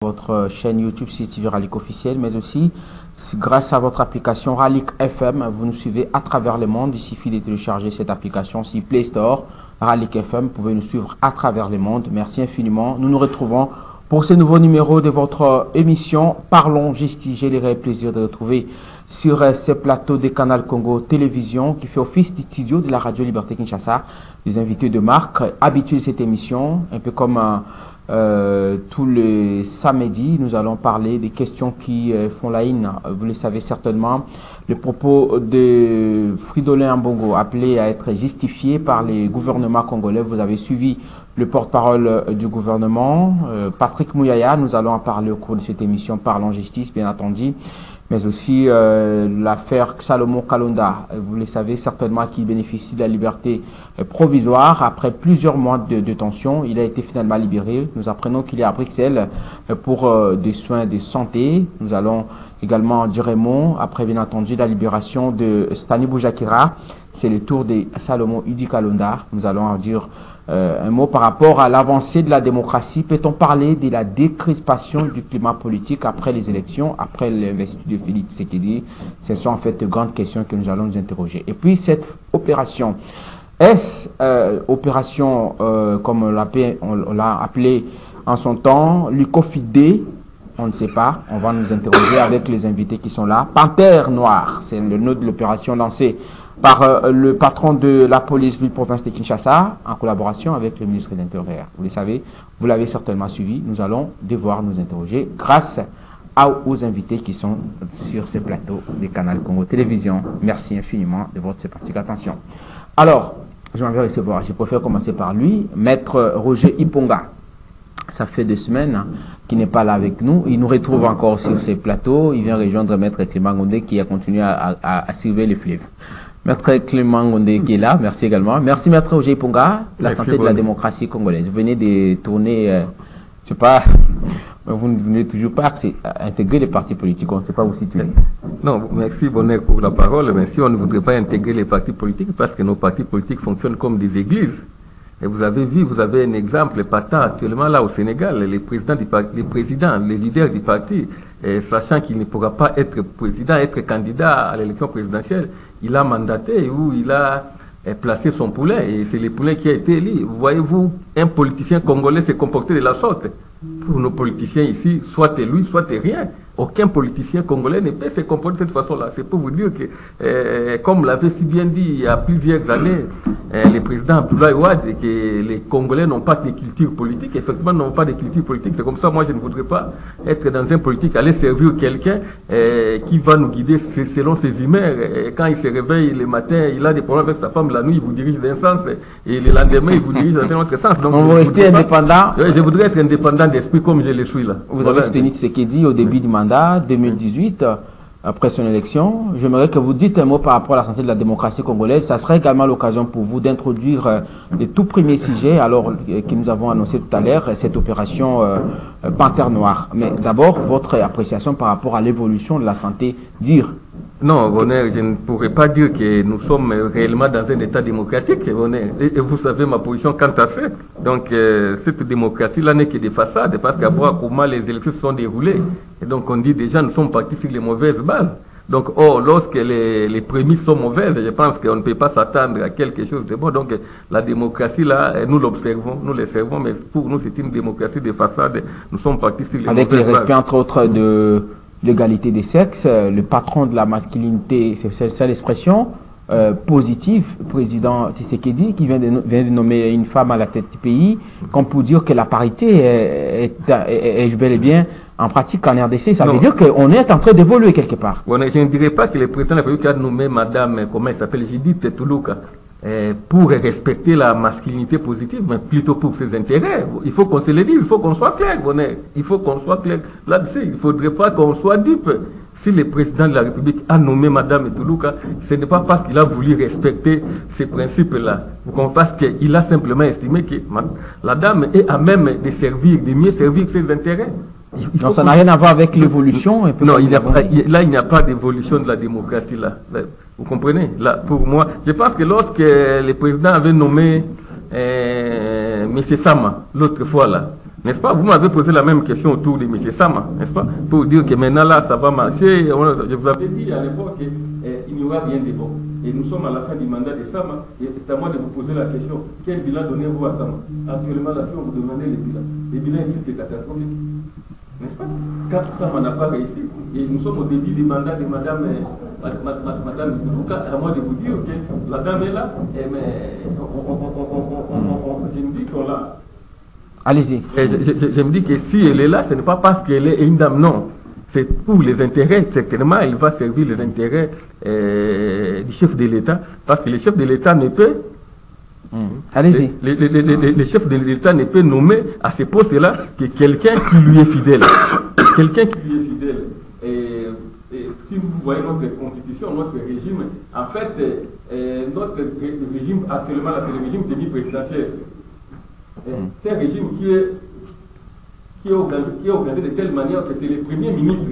Votre chaîne YouTube CTV Ralik officiel, mais aussi grâce à votre application Ralik FM, vous nous suivez à travers le monde. Il suffit de télécharger cette application sur Play Store, Ralik FM, vous pouvez nous suivre à travers le monde. Merci infiniment. Nous nous retrouvons pour ce nouveau numéro de votre émission Parlons Justice. J'ai le plaisir de retrouver sur ce plateau de Canal Congo Télévision qui fait office de studio de la Radio Liberté Kinshasa, des invités de marque habitués de cette émission, un peu comme tous les samedis, nous allons parler des questions qui font la haine. Vous le savez certainement, le propos de Fridolin Ambongo appelé à être justifié par les gouvernements congolais. Vous avez suivi le porte-parole du gouvernement, Patrick Mouyaya. Nous allons en parler au cours de cette émission Parlons Justice, bien entendu. Mais aussi l'affaire Salomon Kalonda. Vous le savez certainement qu'il bénéficie de la liberté provisoire. Après plusieurs mois de détention, il a été finalement libéré. Nous apprenons qu'il est à Bruxelles pour des soins de santé. Nous allons également dire un mot, après bien entendu la libération de Stani Boujakira. C'est le tour de Salomon Idi Kalonda. Nous allons en dire un mot par rapport à l'avancée de la démocratie. Peut-on parler de la décrispation du climat politique après les élections, après l'investiture de Félix Tshisekedi? Ce sont en fait de grandes questions que nous allons nous interroger. Et puis cette opération, est-ce opération, comme on l'a appelé en son temps, l'UCOFID? On ne sait pas. On va nous interroger avec les invités qui sont là. Panthère Noire, c'est le nom de l'opération lancée par le patron de la police ville-province de Kinshasa, en collaboration avec le ministre de l'Intérieur. Vous le savez, vous l'avez certainement suivi. Nous allons devoir nous interroger grâce aux invités qui sont sur ce plateau des Canal Congo Télévision. Merci infiniment de votre sympathique attention. Alors, je m'en vais recevoir. Je préfère commencer par lui, Maître Roger Iponga. Ça fait 2 semaines qu'il n'est pas là avec nous. Il nous retrouve encore sur ces plateaux. Il vient rejoindre Maître Clément Gondé qui a continué à surveiller les fleuves. Maître Clément Gondé qui est là, merci également. Merci Maître Roger Iponga, la santé de la démocratie congolaise. Vous venez de tourner, je ne sais pas, vous ne venez toujours pas intégrer les partis politiques, on ne sait pas où situer. Non, merci Bonnet pour la parole, mais si on ne voudrait pas intégrer les partis politiques, parce que nos partis politiques fonctionnent comme des églises. Et vous avez vu, vous avez un exemple patent actuellement là au Sénégal, les présidents, les leaders du parti, sachant qu'il ne pourra pas être président, être candidat à l'élection présidentielle, il a mandaté ou il a placé son poulet, et c'est le poulet qui a été élu. Voyez-vous, un politicien congolais s'est comporté de la sorte. Pour nos politiciens ici, soit t'es lui, soit t'es rien. Aucun politicien congolais ne peut se comporter de cette façon-là. C'est pour vous dire que, comme l'avait si bien dit il y a plusieurs années le président Abdoulaye Wade, que les Congolais n'ont pas de culture politique, effectivement n'ont pas de culture politique. C'est comme ça, moi je ne voudrais pas être dans un politique, aller servir quelqu'un qui va nous guider selon ses humeurs. Et quand il se réveille le matin, il a des problèmes avec sa femme, la nuit il vous dirige d'un sens, et le lendemain il vous dirige dans un autre sens. Donc, on va rester indépendant. Je voudrais être indépendant d'esprit comme je le suis là. Vous avez soutenu Tshisekedi au début du mandat 2018, après son élection. J'aimerais que vous dites un mot par rapport à la santé de la démocratie congolaise. Ça serait également l'occasion pour vous d'introduire les tout premiers sujets, alors que nous avons annoncé tout à l'heure, cette opération Panthère Noire. Mais d'abord, votre appréciation par rapport à l'évolution de la santé d'IR. Non, Bonnet, je ne pourrais pas dire que nous sommes réellement dans un état démocratique, Bonnet. Et vous savez ma position quant à ça. Donc, cette démocratie-là n'est que des façades, parce qu'à voir comment les élections se sont déroulées. Et donc, on dit déjà, nous sommes partis sur les mauvaises bases. Donc, lorsque les prémices sont mauvaises, je pense qu'on ne peut pas s'attendre à quelque chose de bon. Donc, la démocratie, là, nous l'observons, nous l'observons, mais pour nous, c'est une démocratie de façade. Nous sommes partis sur les mauvaises bases. Avec le respect, entre autres, de l'égalité des sexes, le patron de la masculinité, c'est l'expression positive, président Tshisekedi, qui vient de nommer une femme à la tête du pays, comme pour dire que la parité est bel et bien en pratique en RDC. Ça veut dire qu'on est en train d'évoluer quelque part. Je ne dirais pas que le président de la République a nommé madame, comment elle s'appelle, Judith Toulouka, pour respecter la masculinité positive, mais plutôt pour ses intérêts. Il faut qu'on se le dise, il faut qu'on soit clair, il faut qu'on soit clair là-dessus. Il ne faudrait pas qu'on soit dupe. Si le président de la République a nommé madame Toulouka, ce n'est pas parce qu'il a voulu respecter ces principes-là. Parce qu'il a simplement estimé que la dame est à même de servir, de mieux servir ses intérêts. Donc ça n'a rien à voir avec l'évolution. Non, là il n'y a pas d'évolution de la démocratie là. Vous comprenez? Là, pour moi, je pense que lorsque le président avait nommé M. Sama, l'autre fois là, N'est-ce pas? Vous m'avez posé la même question autour de M. Sama, n'est-ce pas? Pour dire que maintenant là, ça va marcher. Je vous avais dit à l'époque qu'il n'y aura rien de bon. Et nous sommes à la fin du mandat de Sama. Et c'est à moi de vous poser la question. Quel bilan donnez-vous à Sama? Actuellement, là, si on vous demandait les bilans est plus que catastrophique. N'est-ce pas? Quand Sama n'a pas réussi, et nous sommes au début du mandat de Madame Luka, à moi de vous dire que la dame est là, mais je me dis qu'on l'a. Allez-y. Je me dis que si elle est là, ce n'est pas parce qu'elle est une dame, non. C'est pour les intérêts, certainement, il va servir les intérêts du chef de l'État, parce que le chef de l'État ne peut... Allez-y. Le chef de l'État ne peut nommer à ce poste-là que quelqu'un qui lui est fidèle. Quelqu'un qui lui est fidèle. Et si vous voyez notre constitution, notre régime, en fait, notre régime actuellement, c'est le régime semi-présidentiel. C'est un régime qui est organisé de telle manière que c'est le premier ministre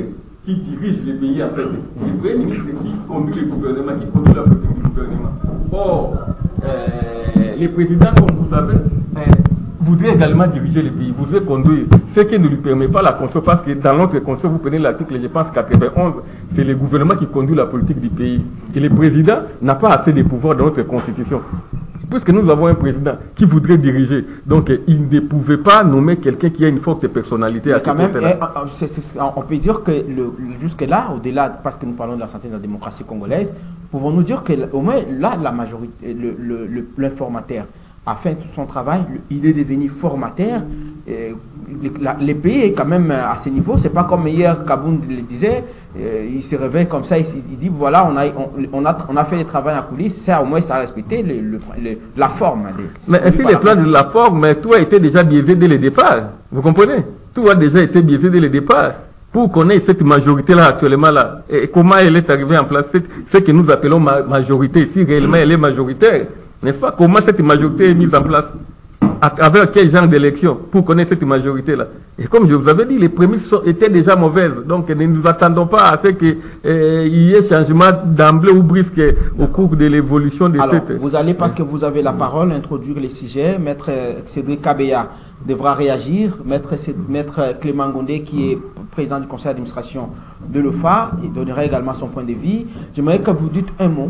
qui dirige le pays en fait. C'est le premier ministre qui conduit le gouvernement, qui conduit la politique du gouvernement. Or, les présidents, comme vous savez, voudraient également diriger le pays, voudraient conduire, ce qui ne lui permet pas la Constitution, parce que dans notre Constitution, vous prenez l'article, je pense, 91, c'est le gouvernement qui conduit la politique du pays. Et le président n'a pas assez de pouvoir dans notre Constitution. Puisque nous avons un président qui voudrait diriger, donc il ne pouvait pas nommer quelqu'un qui a une forte personnalité à ce poste-là. On peut dire que jusque-là, au-delà, parce que nous parlons de la santé de la démocratie congolaise, pouvons-nous dire qu'au moins là, la majorité, l'informateur a fait tout son travail, il est devenu formateur. Le pays est quand même à ce niveau. C'est pas comme hier, Kabound le disait, il se réveille comme ça, il dit voilà, on a fait le travail en coulisses, ça au moins ça a respecté la forme. Mais ainsi les plans de la forme, mais tout a été déjà biaisé dès le départ. Vous comprenez? Tout a déjà été biaisé dès le départ. Pour qu'on ait cette majorité-là actuellement là, et comment elle est arrivée en place, ce que nous appelons majorité, si réellement elle est majoritaire, n'est-ce pas? Comment cette majorité est mise en place? Avec quel genre d'élection pour connaître cette majorité-là? Et comme je vous avais dit, les prémices étaient déjà mauvaises. Donc ne nous attendons pas à ce qu'il y ait changement d'emblée ou brisque au cours de l'évolution de cette... Vous allez, parce que vous avez la parole, introduire les sujets. Maître Cédric Kabeya devra réagir. Maître Clément Gondé, qui est président du conseil d'administration de l'OFA, il donnera également son point de vue. J'aimerais que vous dites un mot.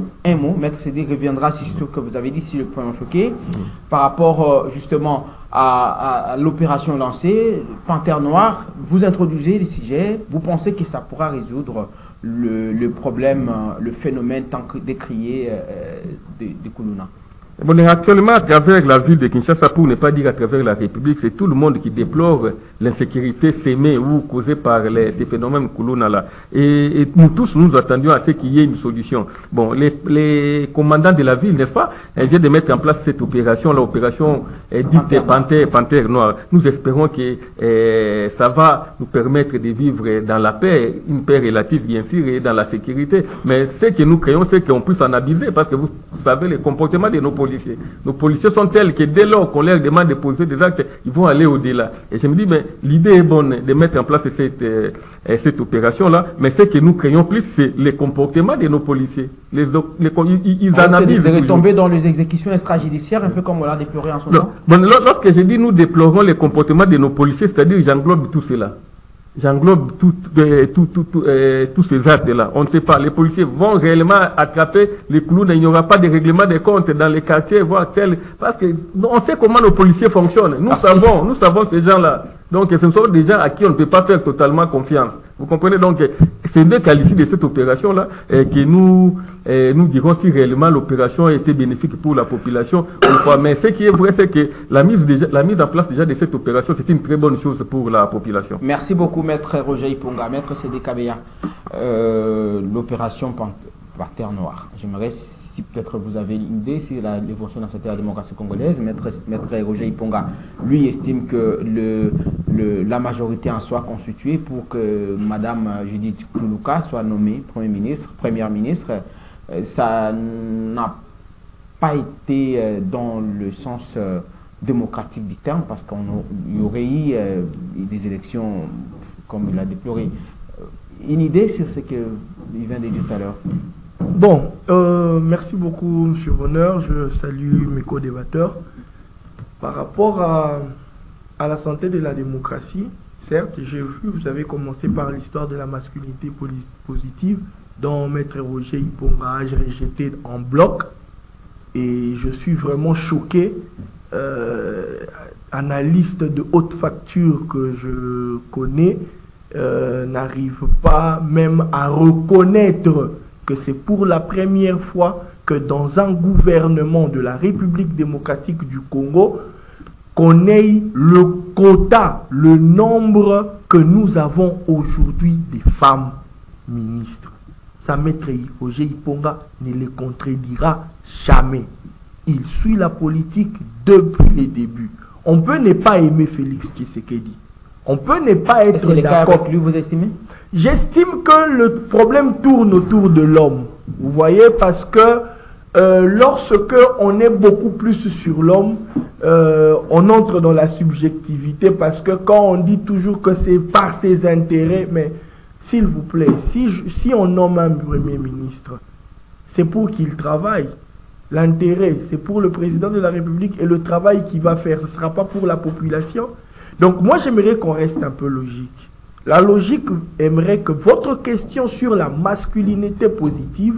Maître Cédric reviendra sur ce que vous avez dit, si le point m'a choqué, par rapport justement à l'opération lancée, Panthère Noire. Vous introduisez les sujets. Vous pensez que ça pourra résoudre le problème, le phénomène tant que décrié de Koulouna? Bon, actuellement, à travers la ville de Kinshasa, pour ne pas dire à travers la République, c'est tout le monde qui déplore l'insécurité sémée ou causée par ces phénomènes Koulouna là. Et nous tous, nous attendions à ce qu'il y ait une solution. Bon, les commandants de la ville, n'est-ce pas, ils viennent de mettre en place cette opération, l'opération dite Panthère Noire. Nous espérons que ça va nous permettre de vivre dans la paix, une paix relative bien sûr, et dans la sécurité. Mais ce que nous créons, c'est qu'on puisse en abuser, parce que vous savez, les comportements de nos policiers. Nos policiers sont tels que dès lors qu'on leur demande de poser des actes, ils vont aller au-delà. Et je me dis, mais l'idée est bonne de mettre en place cette opération-là, mais ce que nous craignons plus, c'est les comportements de nos policiers. Ils analysent. Vous allez tomber dans les exécutions extrajudiciaires, un peu comme on l'a déploré en ce moment. Bon, lorsque je dis nous déplorons les comportements de nos policiers, c'est-à-dire j'englobe tout cela. J'englobe tous ces actes-là. On ne sait pas. Les policiers vont réellement attraper les clowns. Il n'y aura pas de règlement de comptes dans les quartiers, voire tel. Parce que on sait comment nos policiers fonctionnent. Nous savons ces gens-là. Donc, ce sont des gens à qui on ne peut pas faire totalement confiance. Vous comprenez? Donc, c'est une qu'à l'issue de cette opération-là que nous dirons si réellement l'opération a été bénéfique pour la population ou pas. Mais ce qui est vrai, c'est que la mise en place déjà de cette opération, c'est une très bonne chose pour la population. Merci beaucoup, Maître Roger Iponga. Maître Cédric Kabeya, l'opération Panthère Noire. J'aimerais, si peut-être vous avez une idée sur l'évolution dans la démocratie congolaise, Maître Roger Iponga, lui, estime que la majorité en soit constituée pour que Madame Judith Koulouka soit nommée Première ministre. Ça n'a pas été dans le sens démocratique du terme, parce qu'il y aurait eu des élections, comme il a déploré. Une idée sur ce qu'il vient de dire tout à l'heure? Bon, merci beaucoup, M. Bonheur. Je salue mes co-débatteurs. Par rapport à à la santé de la démocratie, certes, j'ai vu, vous avez commencé par l'histoire de la masculinité positive, dont Maître Roger Iponga a rejeté en bloc. Et je suis vraiment choqué. Analyste de haute facture que je connais n'arrive pas même à reconnaître que c'est pour la première fois que dans un gouvernement de la République démocratique du Congo, qu'on ait le quota, le nombre que nous avons aujourd'hui des femmes ministres. Sa maître Roger Iponga ne le contredira jamais. Il suit la politique depuis les débuts. On peut ne pas aimer Félix Tshisekedi. On peut ne pas être d'accord avec lui, vous estimez? J'estime que le problème tourne autour de l'homme. Vous voyez, parce que lorsque on est beaucoup plus sur l'homme, on entre dans la subjectivité, parce que quand on dit toujours que c'est par ses intérêts, mais s'il vous plaît, si on nomme un premier ministre, c'est pour qu'il travaille. L'intérêt, c'est pour le président de la République, et le travail qu'il va faire, ce ne sera pas pour la population. Donc moi, j'aimerais qu'on reste un peu logique. La logique aimerait que votre question sur la masculinité positive,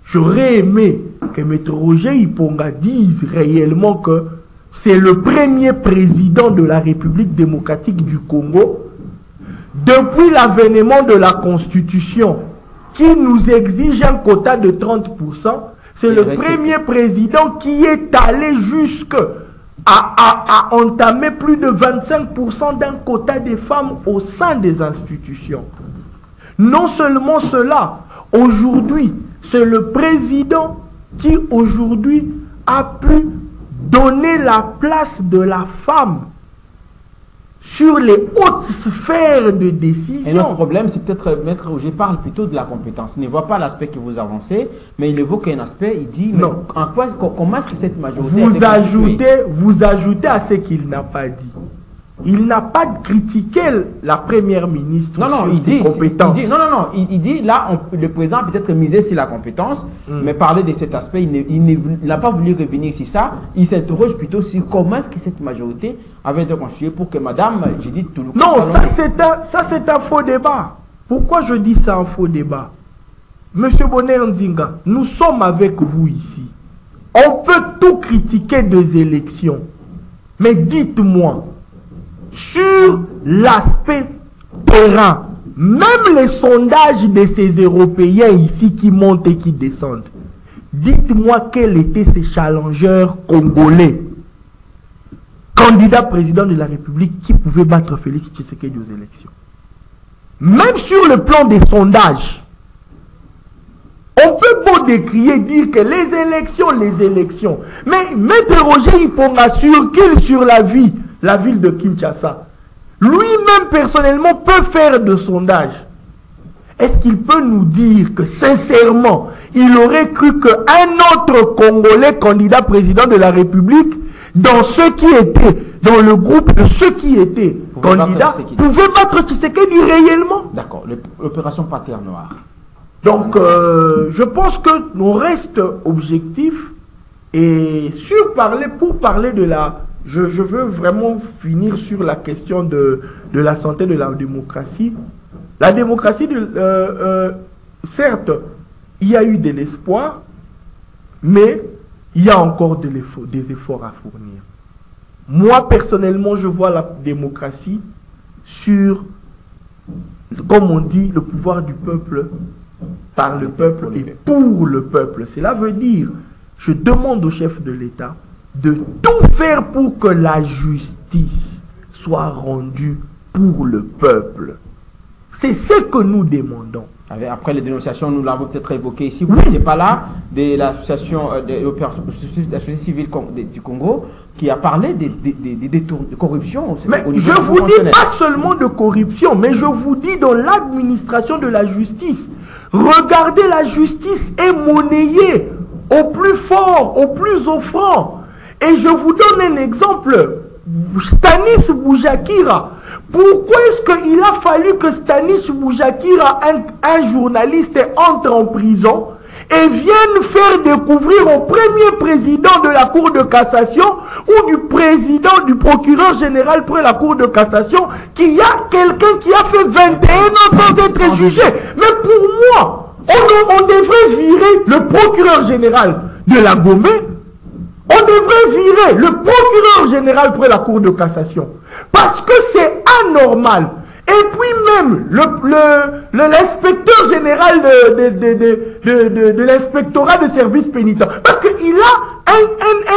j'aurais aimé que M. Roger Iponga dise réellement que c'est le premier président de la République démocratique du Congo depuis l'avènement de la Constitution qui nous exige un quota de 30%. C'est le premier président qui est allé jusqu'à entamer plus de 25% d'un quota des femmes au sein des institutions. Non seulement cela, aujourd'hui, c'est le président qui aujourd'hui a pu donner la place de la femme sur les hautes sphères de décision. Et notre problème, c'est peut-être, Maître Roger parle plutôt de la compétence. Il ne voit pas l'aspect que vous avancez, mais il évoque un aspect, il dit, non. Comment est-ce que cette majorité... Vous ajoutez à ce qu'il n'a pas dit. Il n'a pas critiqué la première ministre sur ses compétences. Il dit, là, le président a peut-être misé sur la compétence, mais parler de cet aspect, il n'a pas voulu revenir sur ça. Il s'interroge plutôt sur comment est-ce que cette majorité avait été constituée pour que madame, j'ai dit tout le monde... Non, ça c'est un faux débat. Pourquoi je dis ça un faux débat? Monsieur Bonnet Nzinga, nous sommes avec vous ici. On peut tout critiquer des élections. Mais dites-moi, sur l'aspect terrain, même les sondages de ces Européens ici qui montent et qui descendent, dites-moi quels étaient ces challengers congolais, candidats président de la République, qui pouvaient battre Félix Tshisekedi aux élections. Même sur le plan des sondages, on peut beau décrier, dire que les élections, mais Maître Roger Iponga sur la ville de Kinshasa, lui-même personnellement peut faire de sondages. Est-ce qu'il peut nous dire que sincèrement, il aurait cru qu'un autre Congolais candidat président de la République, dans ceux qui étaient, dans le groupe de ceux qui étaient candidats, pouvait battre Tshisekedi réellement? D'accord, l'opération Panthère Noire. Donc, je pense que nous reste objectifs et pour parler de la... Je veux vraiment finir sur la question de la santé de la démocratie. La démocratie, certes, il y a eu de l'espoir, mais il y a encore des efforts à fournir. Moi, personnellement, je vois la démocratie sur, comme on dit, le pouvoir du peuple, par le peuple et pour le peuple. Cela veut dire, je demande au chef de l'État de tout faire pour que la justice soit rendue pour le peuple. C'est ce que nous demandons. Après les dénonciations, nous l'avons peut-être évoqué ici, vous n'étiez pas là, de l'association de civile du Congo qui a parlé de corruption. Mais je vous dis pas seulement de corruption, mais je vous dis dans l'administration de la justice. Regardez, la justice est monnayée au plus fort, au plus offrant. Et je vous donne un exemple. Stanis Boujakira. Pourquoi est-ce qu'il a fallu que Stanis Boujakira, un journaliste, entre en prison et viennent faire découvrir au premier président de la Cour de cassation ou du président, du procureur général près la Cour de cassation qu'il y a quelqu'un qui a fait 21 ans sans être jugé. Mais pour moi, on devrait virer le procureur général de la Gomé. On devrait virer le procureur général près la Cour de cassation. Parce que c'est anormal. Et puis même l'inspecteur général de l'inspectorat de services pénitentiaires. Parce qu'il a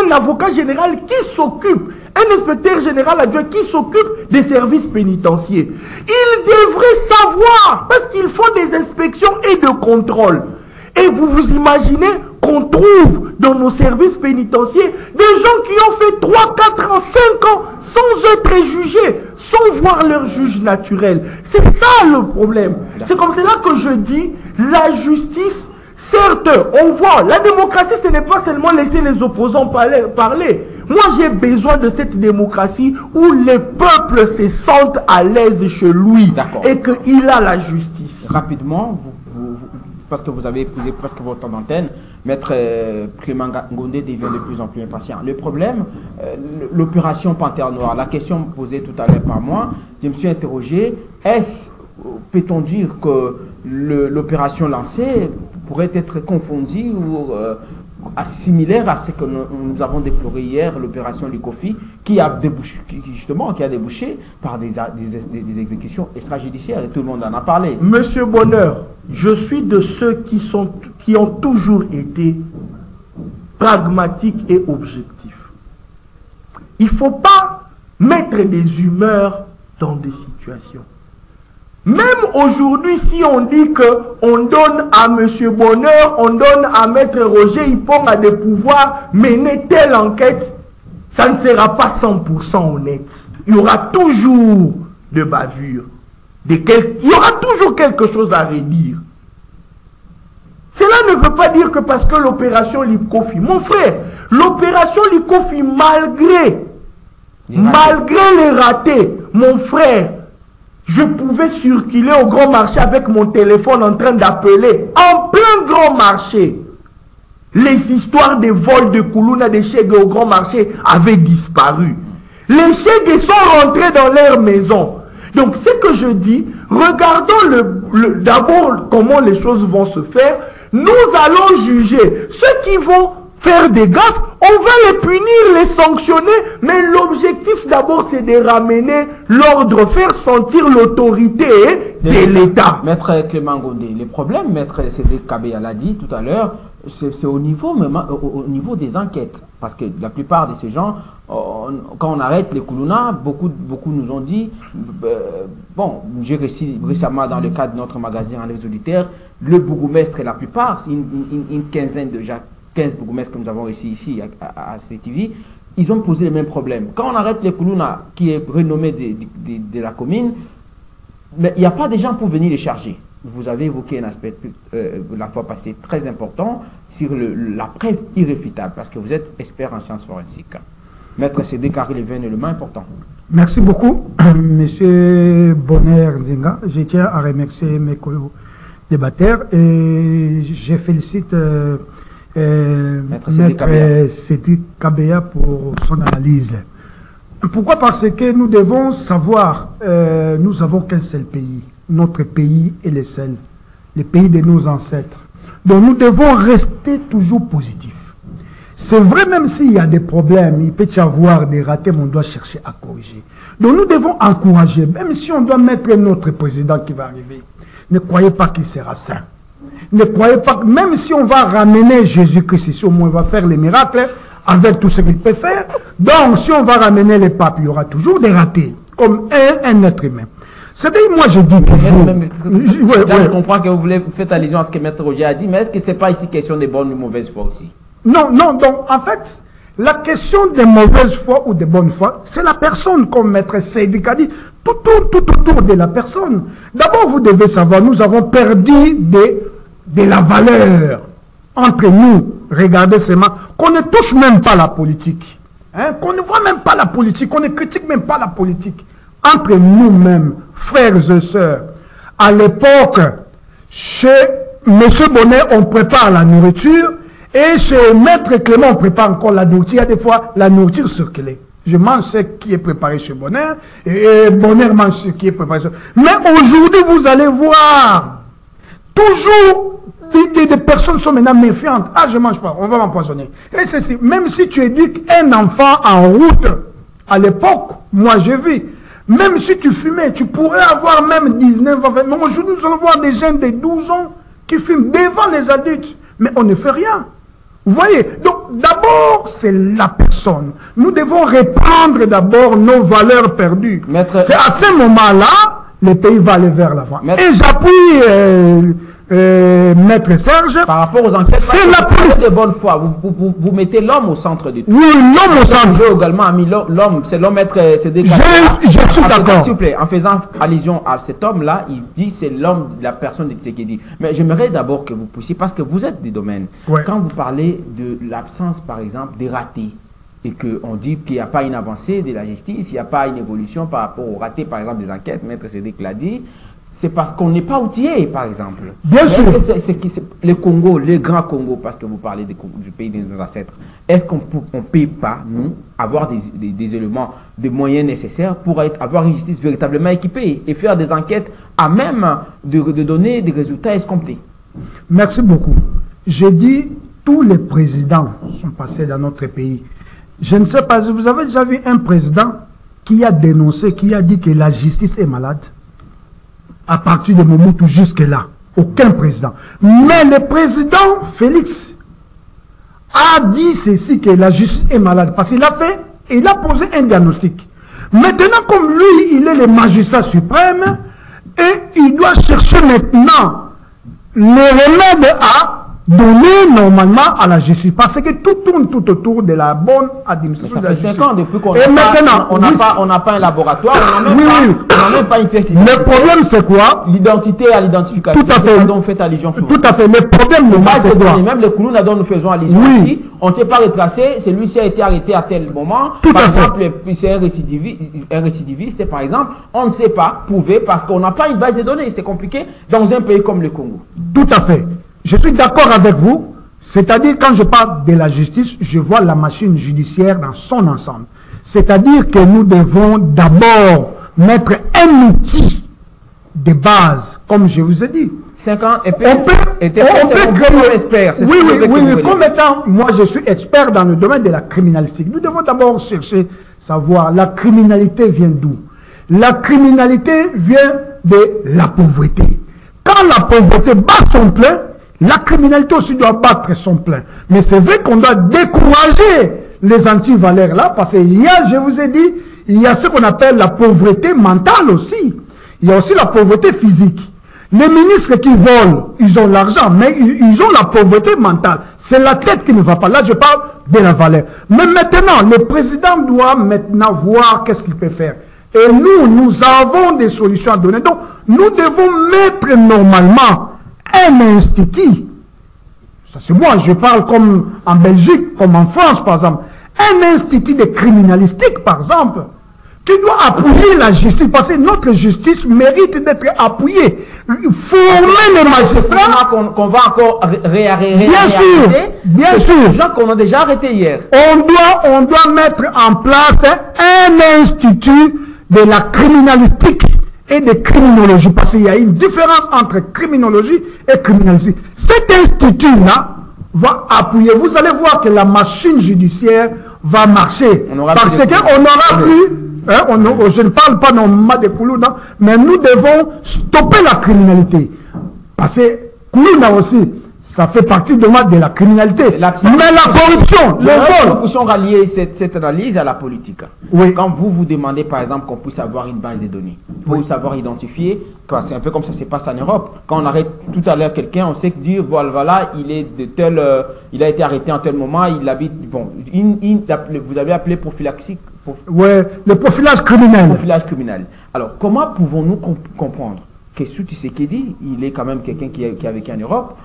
un avocat général qui s'occupe, un inspecteur général adjoint qui s'occupe des services pénitentiaires. Il devrait savoir, parce qu'il faut des inspections et de contrôles. Et vous vous imaginez qu'on trouve dans nos services pénitentiaires des gens qui ont fait 3, 4 ans, 5 ans sans être jugés, sans voir leur juge naturel. C'est ça le problème. C'est comme cela que je dis, la justice, certes, on voit, la démocratie, ce n'est pas seulement laisser les opposants parler. Moi, j'ai besoin de cette démocratie où les peuples se sentent à l'aise chez lui et qu'il a la justice. Rapidement, parce que vous avez épousé presque votre temps d'antenne, Maître Clément Ngondé devient de plus en plus impatient. Le problème, l'opération Panthère Noire, la question posée tout à l'heure par moi, je me suis interrogé, peut-on dire que l'opération lancée pourrait être confondue ou similaire à ce que nous avons déploré hier, l'opération Likofi, qui a débouché par des exécutions extrajudiciaires, et tout le monde en a parlé. Monsieur Bonheur, je suis de ceux qui ont toujours été pragmatiques et objectifs. Il ne faut pas mettre des humeurs dans des situations. Même aujourd'hui, si on dit qu'on donne à M. Bonheur, on donne à Maître Roger Iponga des pouvoirs mener telle enquête, ça ne sera pas 100% honnête. Il y aura toujours de bavures. Il y aura toujours quelque chose à redire. Cela ne veut pas dire que parce que l'opération Likofi, mon frère, l'opération Likofi, malgré les ratés, mon frère, je pouvais circuler au grand marché avec mon téléphone en train d'appeler en plein grand marché. Les histoires de vols de Koulouna, des chèques au grand marché avaient disparu. Les chèques sont rentrés dans leur maison. Donc ce que je dis, regardons d'abord comment les choses vont se faire. Nous allons juger ceux qui vont faire des gaffes, on va les punir, les sanctionner, mais l'objectif d'abord c'est de ramener l'ordre, faire sentir l'autorité de l'État. Maître Clément Ngondé, le problème, Maître Cédric Kabea l'a dit tout à l'heure, c'est au niveau des enquêtes. Parce que la plupart de ces gens, quand on arrête les Koulouna, beaucoup nous ont dit, bon, j'ai récemment dans le cadre de notre magazine en les auditeurs, le bourgmestre et la plupart, une quinzaine de 15 bourgmestres que nous avons ici à CTV, ils ont posé les mêmes problèmes. Quand on arrête les Koulouna, qui est renommé de la commune, mais il n'y a pas de gens pour venir les charger. Vous avez évoqué un aspect la fois passée très important sur la preuve irréfutable, parce que vous êtes expert en sciences forensiques. Maître Cédric Carré, un élément important. Merci beaucoup, Monsieur Bonheur Nzinga. Je tiens à remercier mes co-débatteurs et je félicite Maître Cédric Kabea pour son analyse. Pourquoi? Parce que nous devons savoir, nous n'avons qu'un seul pays. Notre pays est le seul, le pays de nos ancêtres. Donc nous devons rester toujours positifs. C'est vrai, même s'il y a des problèmes, il peut y avoir des ratés, mais on doit chercher à corriger. Donc nous devons encourager, même si on doit mettre notre président qui va arriver. Ne croyez pas qu'il sera saint. Ne croyez pas que même si on va ramener Jésus-Christ ici, au moins il va faire les miracles avec tout ce qu'il peut faire. Donc si on va ramener les papes, il y aura toujours des ratés, comme un être humain. C'est-à-dire, moi je dis toujours... Je comprends que vous faites allusion à ce que Maître Roger a dit, mais est-ce que ce n'est pas ici question de bonne ou mauvaise foi aussi? Non, donc en fait, la question de mauvaise foi ou de bonne foi, c'est la personne, comme Maître Cédric a dit, tout autour de la personne. D'abord, vous devez savoir, nous avons perdu de la valeur entre nous. Regardez seulement, qu'on ne touche même pas la politique, hein, qu'on ne voit même pas la politique, qu'on ne critique même pas la politique. Entre nous-mêmes, frères et sœurs, à l'époque, chez Monsieur Bonnet, on prépare la nourriture. Et chez Maître Clément, on prépare encore la nourriture. Il y a des fois la nourriture circulée. Je mange ce qui est préparé chez Bonheur. Et Bonheur mange ce qui est préparé chez... Mais aujourd'hui, vous allez voir, toujours des personnes sont maintenant méfiantes. Ah, je ne mange pas, on va m'empoisonner. Et ceci, même si tu éduques un enfant en route, à l'époque, moi j'ai vu, même si tu fumais, tu pourrais avoir même 19 ans, 20. Mais aujourd'hui, nous allons voir des jeunes de 12 ans qui fument devant les adultes. Mais on ne fait rien. Vous voyez, donc d'abord, c'est la personne. Nous devons reprendre d'abord nos valeurs perdues. C'est à ce moment-là, le pays va aller vers l'avant. Et j'appuie Maître Serge. Par rapport aux enquêtes, c'est la politique de bonne foi. Vous mettez l'homme au centre du tout. Oui, l'homme au centre. J'ai également mis l'homme, c'est l'homme Maître Cédric. Je suis d'accord. S'il vous plaît, en faisant allusion à cet homme-là, il dit c'est l'homme, la personne de Tshisekedi. Mais j'aimerais d'abord que vous puissiez, parce que vous êtes des domaines, quand vous parlez de l'absence, par exemple, des ratés, et qu'on dit qu'il n'y a pas une avancée de la justice, il n'y a pas une évolution par rapport aux ratés, par exemple, des enquêtes, Maître Cédric l'a dit, c'est parce qu'on n'est pas outillé, par exemple. Bien sûr. Le Congo, le grand Congo, parce que vous parlez du pays de nos ancêtres, est-ce qu'on ne peut pas, nous, avoir des éléments, des moyens nécessaires pour avoir une justice véritablement équipée et faire des enquêtes à même de donner des résultats escomptés? Merci beaucoup. J'ai dit, tous les présidents sont passés dans notre pays. Je ne sais pas si vous avez déjà vu un président qui a dénoncé, qui a dit que la justice est malade. À partir de Mobutu jusque-là, aucun président. Mais le président Félix a dit ceci, que la justice est malade. Parce qu'il a posé un diagnostic. Maintenant, comme lui, il est le magistrat suprême, et il doit chercher maintenant les remèdes à donner normalement à la justice. Parce que tout tourne tout autour de la bonne administration de la justice. 5 ans depuis qu'on n'a pas un laboratoire, on n'a même pas une pièce. Le problème c'est quoi? L'identité à l'identification. Tout à fait. Dont vous faites allusion. Tout à fait. Le problème c'est quoi? Même le Koulouna dont nous faisons allusion ici, on ne s'est pas retracé. Celui-ci a été arrêté à tel moment. Par exemple, c'est un récidiviste, par exemple. On ne sait pas prouver parce qu'on n'a pas une base de données. C'est compliqué dans un pays comme le Congo. Tout à fait. Je suis d'accord avec vous, c'est-à-dire quand je parle de la justice, je vois la machine judiciaire dans son ensemble. C'est-à-dire que nous devons d'abord mettre un outil de base, comme je vous ai dit. 5 ans, et puis on peut créer expert. Oui, comme étant, moi je suis expert dans le domaine de la criminalistique. Nous devons d'abord chercher, savoir, la criminalité vient d'où? La criminalité vient de la pauvreté. Quand la pauvreté bat son plein, la criminalité aussi doit battre son plein. Mais c'est vrai qu'on doit décourager les antivaleurs là, parce qu'il y a, je vous ai dit, il y a ce qu'on appelle la pauvreté mentale aussi. Il y a aussi la pauvreté physique. Les ministres qui volent, ils ont l'argent, mais ils ont la pauvreté mentale. C'est la tête qui ne va pas. Là, je parle de la valeur. Mais maintenant, le président doit maintenant voir qu'est-ce qu'il peut faire. Et nous avons des solutions à donner. Donc, nous devons mettre normalement un institut, ça c'est moi, je parle comme en Belgique, comme en France par exemple, un institut de criminalistique par exemple, qui doit appuyer la justice, parce que notre justice mérite d'être appuyée. Former les magistrats. Qu'on va encore réarrêter. Bien sûr. Les gens qu'on a déjà arrêtés hier. On doit mettre en place un institut de la criminalistique et de criminologie, parce qu'il y a une différence entre criminologie et criminalistique. Cet institut-là va appuyer. Vous allez voir que la machine judiciaire va marcher. Parce qu'on n'aura plus, je ne parle pas normalement de Koulouna, mais nous devons stopper la criminalité. Parce que Koulouna aussi, ça fait partie de la criminalité. Mais la corruption, le vol. Nous puissions rallier cette analyse à la politique. Oui. Quand vous demandez, par exemple, qu'on puisse avoir une base de données, pour savoir identifier, c'est un peu comme ça se passe en Europe. Quand on arrête tout à l'heure quelqu'un, on sait que dire, voilà, il est de tel, il a été arrêté en tel moment, il habite, bon, vous avez appelé prophylaxique. Oui, le profilage criminel. Profilage criminel. Alors, comment pouvons-nous comprendre que Tshisekedi, il est quand même quelqu'un qui a vécu en Europe?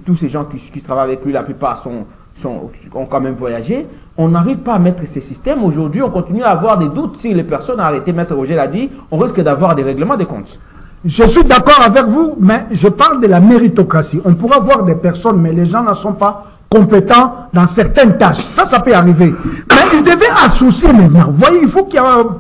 Tous ces gens qui travaillent avec lui, la plupart ont quand même voyagé. On n'arrive pas à mettre ces systèmes. Aujourd'hui, on continue à avoir des doutes si les personnes arrêtées. Maître Roger l'a dit, on risque d'avoir des règlements de comptes. Je suis d'accord avec vous, mais je parle de la méritocratie. On pourra voir des personnes, mais les gens ne sont pas compétents dans certaines tâches. Ça peut arriver. Mais ils devaient associer maintenant. Vous voyez, il faut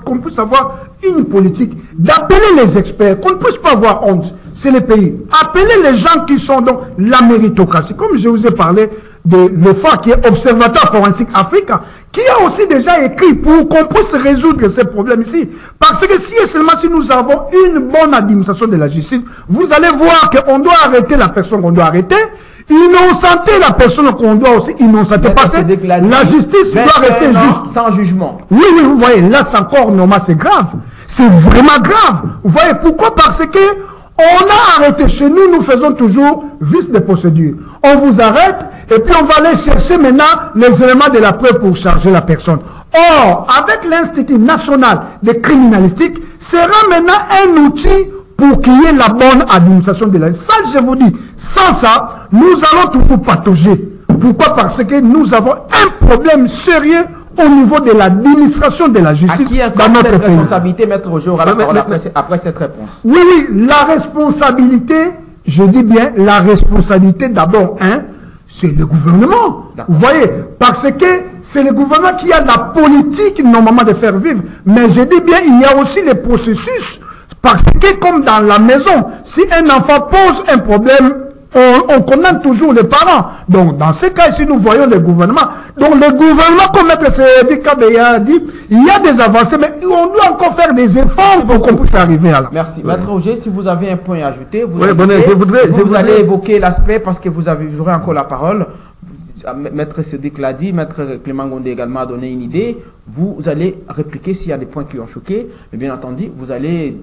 qu'on puisse avoir une politique d'appeler les experts, qu'on ne puisse pas avoir honte. C'est le pays. Appeler les gens qui sont dans la méritocratie. Comme je vous ai parlé de l'EFA, qui est Observatoire Forensique Afrique, qui a aussi déjà écrit pour qu'on puisse résoudre ces problèmes ici. Parce que si et seulement si nous avons une bonne administration de la justice, vous allez voir qu'on doit arrêter la personne qu'on doit arrêter, innocenter la personne qu'on doit aussi innocenter. Parce que la justice doit rester juste. Sans jugement. Oui, oui, vous voyez, là c'est encore normal, c'est grave. C'est vraiment grave. Vous voyez pourquoi? Parce que on a arrêté. Chez nous, nous faisons toujours vice de procédure. On vous arrête et puis on va aller chercher maintenant les éléments de la preuve pour charger la personne. Or, avec l'Institut national de criminalistique, sera maintenant un outil pour qu'il y ait la bonne administration de la justice. Ça, je vous dis, sans ça, nous allons toujours patauger. Pourquoi? Parce que nous avons un problème sérieux au niveau de l'administration de la justice dans notre pays. Responsabilité, Maître Roger aura la parole après cette réponse. Oui, oui, la responsabilité, je dis bien la responsabilité d'abord, c'est le gouvernement. Vous voyez, parce que c'est le gouvernement qui a la politique normalement de faire vivre. Mais je dis bien, il y a aussi les processus. Parce que comme dans la maison, si un enfant pose un problème, on condamne toujours les parents. Donc, dans ce cas ici, nous voyons le gouvernement. Donc, le gouvernement, comme M. Kabea a dit, il y a des avancées, mais on doit encore faire des efforts pour qu'on puisse arriver à là. Merci. Maître Roger, si vous avez un point à ajouter, vous allez évoquer l'aspect parce que vous aurez encore la parole. Maître Cédric l'a dit, Maître Clément Gondé également a donné une idée. Vous allez répliquer s'il y a des points qui ont choqué. Mais bien entendu, vous allez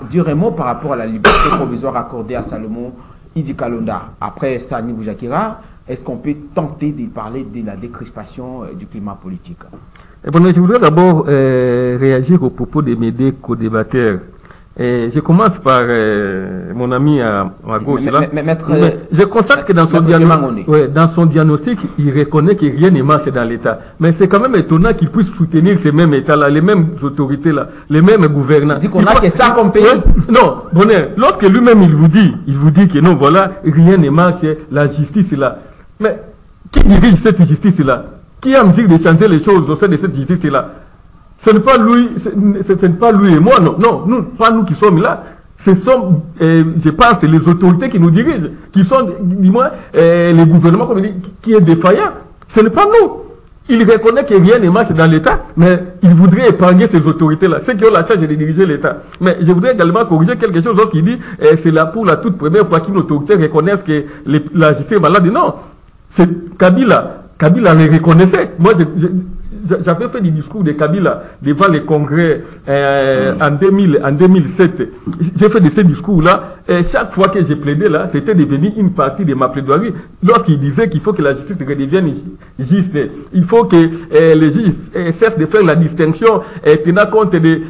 dire un mot par rapport à la liberté provisoire accordée à Salomon Idi Kalonda. Après Sani Boujakira, est-ce qu'on peut tenter de parler de la décrispation du climat politique? Je voudrais d'abord réagir aux propos de mes deux co-débatteurs. Je commence par mon ami à gauche. Je constate que dans son diagnostic, il reconnaît que rien ne marche dans l'État. Mais c'est quand même étonnant qu'il puisse soutenir ces mêmes États-là, les mêmes autorités-là, les mêmes gouvernants. Il dit qu'on a que ça comme pays. Non, Bonheur, lorsque lui-même il vous dit que non, voilà, rien ne marche, la justice est là. Mais qui dirige cette justice-là? Qui a mesure de changer les choses au sein de cette justice-là? Ce n'est pas lui et moi, non, nous, pas nous qui sommes là. Ce sont, je pense, les autorités qui nous dirigent, qui sont, dis-moi, les gouvernements comme il dit, qui est défaillant. Ce n'est pas nous. Il reconnaît que rien ne marche dans l'État, mais il voudrait épargner ces autorités-là, ceux qui ont la charge de diriger l'État. Mais je voudrais également corriger quelque chose lorsqu'il dit c'est là pour la toute première fois qu'une autorité reconnaisse que la justice est malade. Non, c'est Kabila le reconnaissait. Moi, j'avais fait des discours de Kabila devant les congrès en 2007. J'ai fait de ces discours-là. Et chaque fois que j'ai plaidé là, c'était devenu une partie de ma plaidoirie. Lorsqu'il disait qu'il faut que la justice redevienne juste, il faut que les juges cessent de faire la distinction tenant compte des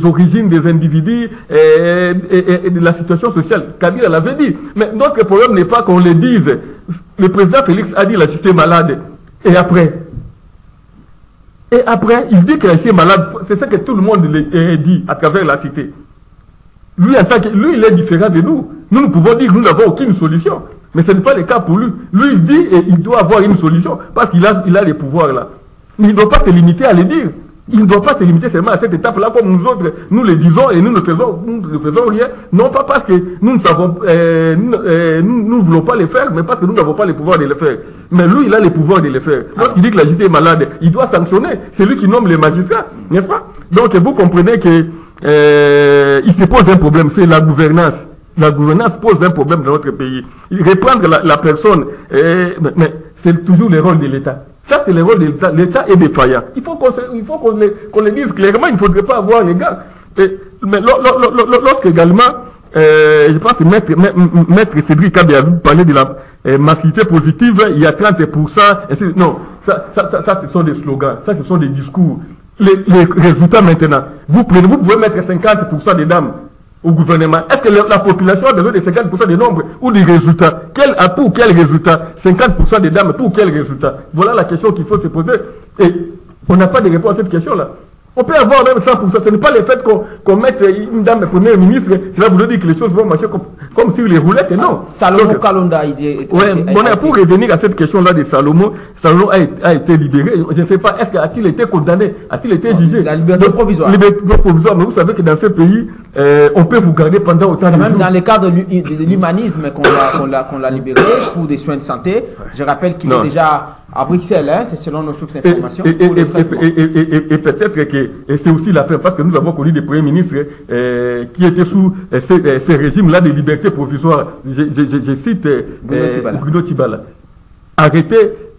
origines des individus et de la situation sociale. Kabila l'avait dit. Mais notre problème n'est pas qu'on le dise. Le président Félix a dit la justice est malade. Et après, il dit qu'elle est malade. C'est ce que tout le monde dit à travers la cité. Lui, il est différent de nous. Nous pouvons dire que nous n'avons aucune solution. Mais ce n'est pas le cas pour lui. Lui, il dit et il doit avoir une solution parce qu'il a les pouvoirs là. Mais il ne doit pas se limiter à le dire. Il ne doit pas se limiter seulement à cette étape-là, comme nous autres, nous le disons et nous ne faisons rien. Non pas parce que nous ne voulons pas le faire, mais parce que nous n'avons pas le pouvoir de le faire. Mais lui, il a le pouvoir de le faire. Lorsqu'il dit que la justice est malade, il doit sanctionner. C'est lui qui nomme les magistrats, n'est-ce pas? Donc vous comprenez que il se pose un problème, c'est la gouvernance. La gouvernance pose un problème dans notre pays. Reprendre la personne, mais c'est toujours le rôle de l'État. Ça, c'est le rôle de l'État. L'État est défaillant. Il faut qu'on le dise clairement. Il ne faudrait pas avoir les gars. Mais lorsque également, je pense que Maître Cédric Kabea a parlé de la massivité positive, il y a 30%. Non, ça, ce sont des slogans. Ça, ce sont des discours. Les résultats maintenant. Vous pouvez mettre 50% des dames au gouvernement. Est-ce que la population a besoin de 50% des nombres ou des résultats? Pour quel résultat? 50% des dames, pour quel résultat? Voilà la question qu'il faut se poser. Et on n'a pas de réponse à cette question-là. On peut avoir même 100%. Ce n'est pas le fait qu'on mette une dame première ministre, cela voudrait dire que les choses vont marcher comme sur les roulettes, non. Salomon Kalonda, il dit... Pour revenir à cette question-là de Salomon, Salomon a été libéré. Je ne sais pas, est-ce a-t-il été condamné? A-t-il été jugé? La liberté provisoire. Liberté provisoire, mais vous savez que dans ce pays, on peut vous garder pendant autant de jours. Même dans le cadre de l'humanisme qu'on l'a libéré pour des soins de santé, je rappelle qu'il est déjà... à Bruxelles, hein, c'est selon nos sources d'information. Et peut-être que c'est aussi la fin, parce que nous avons connu des premiers ministres qui étaient sous ces régimes-là de liberté provisoire. Je cite Bruno Tibala. Arrêté,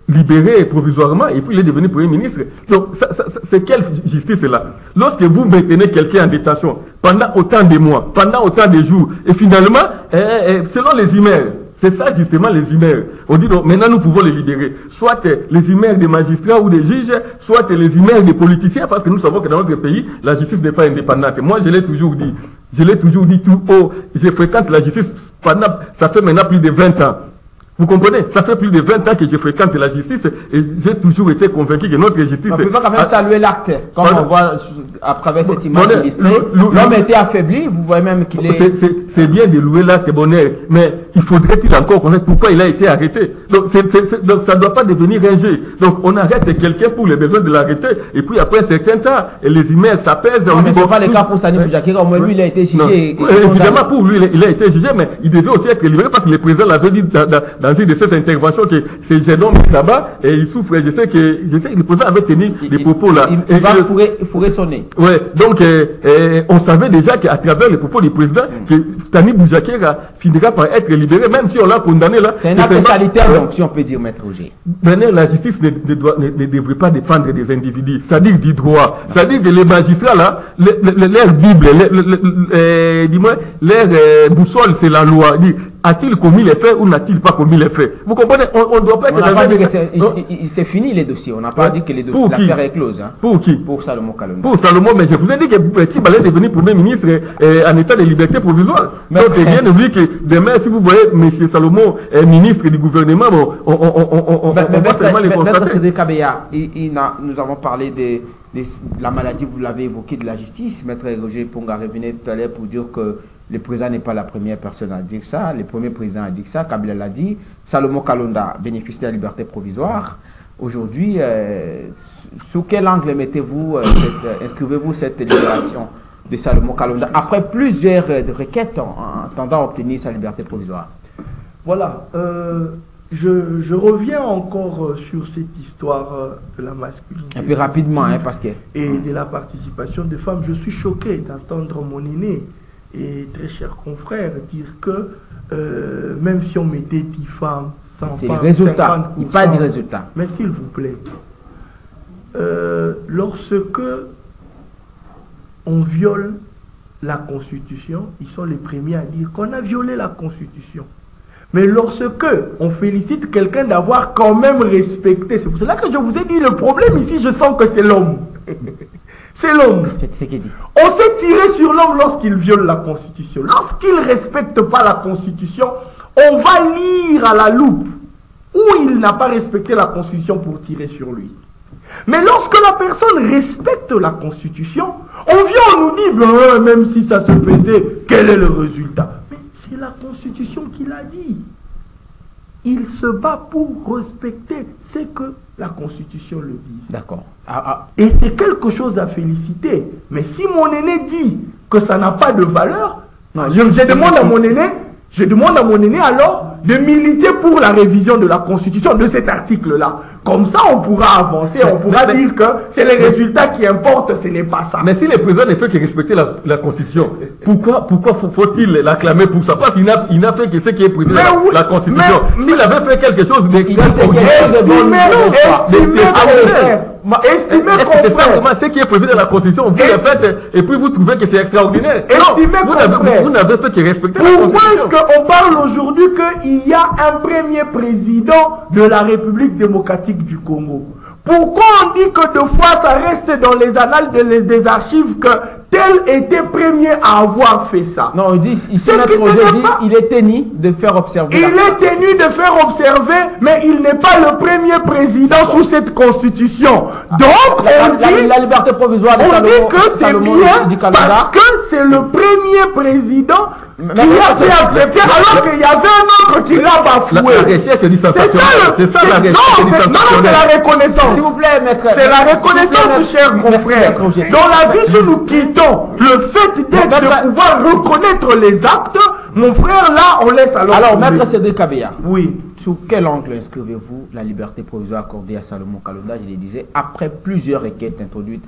libéré provisoirement, et puis il est devenu premier ministre. Donc, c'est quelle justice là? Lorsque vous maintenez quelqu'un en détention pendant autant de mois, pendant autant de jours, et finalement, selon les humeurs, c'est ça justement les humeurs. On dit donc maintenant nous pouvons les libérer. Soit les humeurs des magistrats ou des juges, soit les humeurs des politiciens, parce que nous savons que dans notre pays, la justice n'est pas indépendante. Moi je l'ai toujours dit tout haut. Je fréquente la justice pendant, ça fait maintenant plus de 20 ans. Vous comprenez? Ça fait plus de 20 ans que je fréquente la justice et j'ai toujours été convaincu que notre justice... On ne peut pas quand même saluer l'acte, comme on voit à travers cette image illustrée. L'homme était affaibli, vous voyez même qu'il est... C'est bien de louer l'acte, Bonheur, mais il faudrait-il encore connaître pourquoi il a été arrêté. Donc ça ne doit pas devenir un jeu. Donc on arrête quelqu'un pour les besoins de l'arrêter, et puis après un certain temps, les humeurs s'apaisent. Non, mais ce n'est pas le cas pour Sani Boujakera, au moins lui il a été jugé. Évidemment pour lui il a été jugé, mais il devait aussi être libéré parce que le président l'avait dit dans une de cette intervention que ces jeunes hommes là-bas et ils souffrent. Je sais que le président avait tenu des propos là. Il va fourrer son nez. Ouais, donc on savait déjà qu'à travers les propos du président, que Sani Boujakera finira par être libéré, même si on l'a condamné là. C'est un acte salutaire, donc, si on peut dire, Maître Roger. Maintenant, la justice ne devrait pas défendre des individus, c'est-à-dire du droit. C'est-à-dire que les magistrats là, leur Bible, dis-moi, leur boussole, c'est la loi. A-t-il commis les faits ou n'a-t-il pas commis les faits? Vous comprenez? On ne doit pas être... On n'a pas dit que c'est fini les dossiers. On n'a pas dit que l'affaire est close. Hein. Pour qui? Pour Salomon Kalonda. Pour Salomon, mais je vous ai dit que Tibala est devenu premier ministre en état de liberté provisoire. Donc, c'est bien oublié que demain, si vous voyez M. Salomon ministre du gouvernement, on va seulement les constater. Maître Cédric Kabeya, nous avons parlé de la maladie, vous l'avez évoqué, de la justice. Maître Roger Ponga revenait tout à l'heure pour dire que le président n'est pas la première personne à dire ça. Le premier président a dit ça. Kabila l'a dit. Salomon Kalonda bénéficie de la liberté provisoire. Aujourd'hui, sous quel angle mettez-vous, inscrivez-vous cette libération de Salomon Kalonda après plusieurs requêtes en tendant à obtenir sa liberté provisoire? Voilà. Je reviens encore sur cette histoire de la masculinité. Un peu rapidement, hein, parce que... Et de la participation des femmes. Je suis choqué d'entendre mon aîné et très cher confrère dire que même si on mettait 10 femmes, 100 femmes, c'est le résultat. Il parle du résultat. Mais s'il vous plaît, lorsque on viole la Constitution, ils sont les premiers à dire qu'on a violé la Constitution. Mais lorsque on félicite quelqu'un d'avoir quand même respecté, c'est pour cela que je vous ai dit, le problème ici, je sens que c'est l'homme. C'est l'homme. C'est ce qu'il dit. On s'est tiré sur l'homme lorsqu'il viole la Constitution. Lorsqu'il ne respecte pas la Constitution, on va lire à la loupe où il n'a pas respecté la Constitution pour tirer sur lui. Mais lorsque la personne respecte la Constitution, on vient, on nous dit, ben, même si ça se faisait, quel est le résultat? Mais c'est la Constitution qui l'a dit. Il se bat pour respecter ce que la Constitution le dit. D'accord. Et c'est quelque chose à féliciter. Mais si mon aîné dit que ça n'a pas de valeur, je demande à mon aîné alors de militer pour la révision de la Constitution de cet article-là. Comme ça, on pourra avancer, on pourra dire que c'est les résultats qui importent, ce n'est pas ça. Mais si le président ne fait que respecter la Constitution, pourquoi faut-il l'acclamer pour ça? Parce qu'il n'a fait que ce qui est prévu dans la Constitution. S'il avait fait quelque chose d'extraordinaire, estimez confrère, ce qui est prévu dans la Constitution, vous le faites et puis vous trouvez que c'est extraordinaire. Vous n'avez fait que respecter la Constitution. Pourquoi est-ce qu'on parle aujourd'hui qu'il y a un premier président de la République démocratique du Congo? Pourquoi on dit que deux fois ça reste dans les annales des archives que tel était premier à avoir fait ça? Non, on dit, ici, Maître Roger dit, il est tenu de faire observer. Il est tenu de faire observer, mais il n'est pas le premier président sous cette constitution. Donc, la liberté provisoire de on dit que c'est bien parce que c'est le premier président qui a fait accepter alors qu'il y avait un autre qui l'a bafoué. C'est ça c'est la reconnaissance. S'il vous plaît, maître. C'est la reconnaissance, cher confrère. Dans la vie, si nous quittons le fait de pouvoir reconnaître les actes, mon frère, là, on laisse alors. Alors, maître Cédric Kabea. Oui. Sous quel angle inscrivez-vous la liberté provisoire accordée à Salomon Kalonda, je le disais, après plusieurs requêtes introduites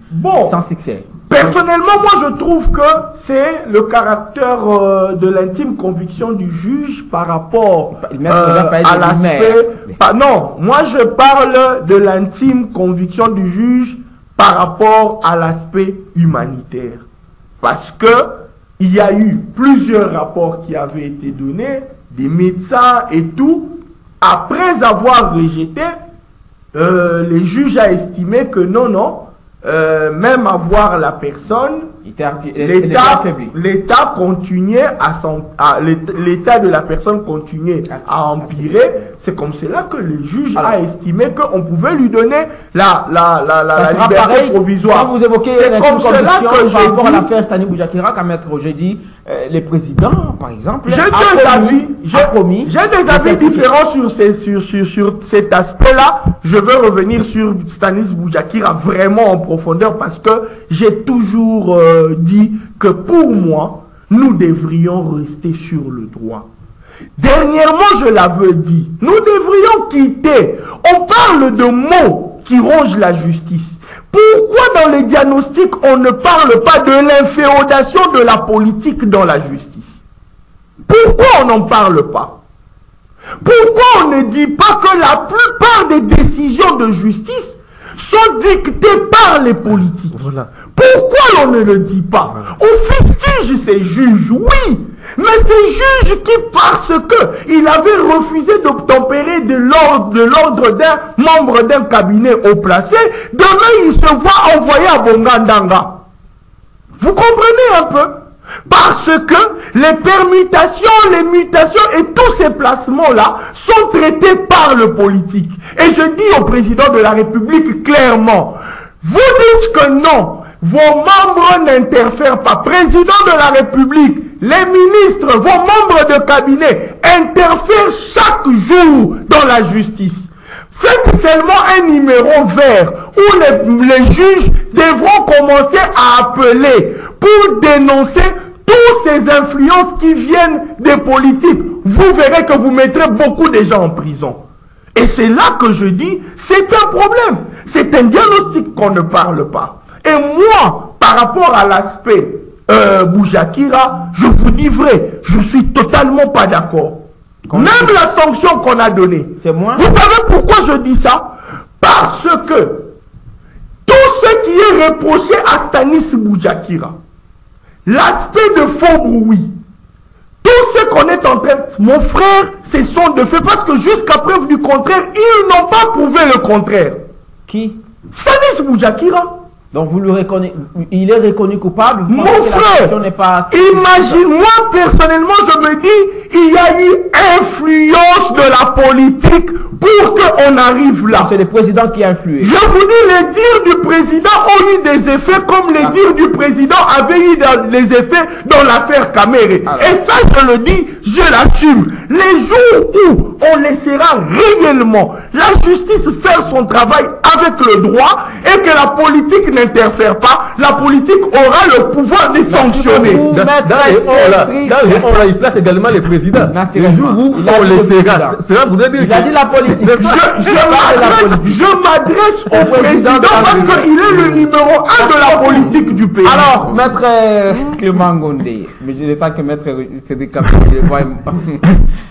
sans succès? Personnellement, moi je trouve que c'est le caractère de l'intime conviction du juge par rapport à l'aspect... Non, moi je parle de l'intime conviction du juge par rapport à l'aspect humanitaire. Parce que il y a eu plusieurs rapports qui avaient été donnés, des médecins et tout. Après avoir rejeté, les juges ont estimé que non, même avoir la personne, l'État continuait l'état de la personne continuait à empirer. C'est comme cela que les juges ont estimé qu'on pouvait lui donner la liberté provisoire. Quand vous évoquez comme cela que par rapport à l'affaire Stani Boujakira, quand Maître Roger dit les présidents, par exemple, j'ai des avis différents sur cet aspect-là. Je veux revenir sur Stanis Boujakira vraiment en profondeur parce que j'ai toujours dit que pour moi, nous devrions rester sur le droit. Dernièrement, je l'avais dit, nous devrions quitter. On parle de mots qui rongent la justice. Pourquoi dans les diagnostics, on ne parle pas de l'inféodation de la politique dans la justice? Pourquoi on n'en parle pas? Pourquoi on ne dit pas que la plupart des décisions de justice sont dictées par les politiques? Pourquoi on ne le dit pas? On fustige ces juges, oui, mais ces juges qui, parce qu'il avait refusé d'obtempérer de l'ordre d'un membre d'un cabinet haut placé, demain il se voit envoyé à Bongandanga. Vous comprenez un peu? Parce que les permutations, les mutations et tous ces placements-là sont traités par le politique. Et je dis au président de la République clairement, vous dites que non, vos membres n'interfèrent pas. Président de la République, les ministres, vos membres de cabinet interfèrent chaque jour dans la justice. Faites seulement un numéro vert où les juges devront commencer à appeler pour dénoncer toutes ces influences qui viennent des politiques. Vous verrez que vous mettrez beaucoup de gens en prison. Et c'est là que je dis, c'est un problème. C'est un diagnostic qu'on ne parle pas. Et moi, par rapport à l'aspect Boujakira, je vous dis vrai, je suis totalement pas d'accord. Même la sanction qu'on a donnée. C'est moi. Vous savez pourquoi je dis ça? Parce que tout ce qui est reproché à Stanis Boujakira, l'aspect de faux bruit, tout ce qu'on est en train... Mon frère, ce sont de faits parce que jusqu'à preuve du contraire, ils n'ont pas prouvé le contraire. Qui? Stanis Boujakira. Donc vous le reconnaissez, il est reconnu coupable. Mon frère, imagine, moi personnellement je me dis, il y a eu influence de la politique pour qu'on arrive là. C'est le président qui a influé. Je vous dis, les dires du président ont eu des effets comme les dires du président avaient eu des effets dans l'affaire Kamere. Et ça je le dis, je l'assume. Les jours où on laissera réellement la justice faire son travail avec le droit et que la politique n'interfère pas, la politique aura le pouvoir de sanctionner. Il place également les présidents. Le jour où on les fera, cela voudrait dire il a dit la politique. Je m'adresse au président parce qu'il est le numéro 1 de la politique du pays. Alors, maître Clément Gondé, mais je n'ai pas que maître Cédric Kabea.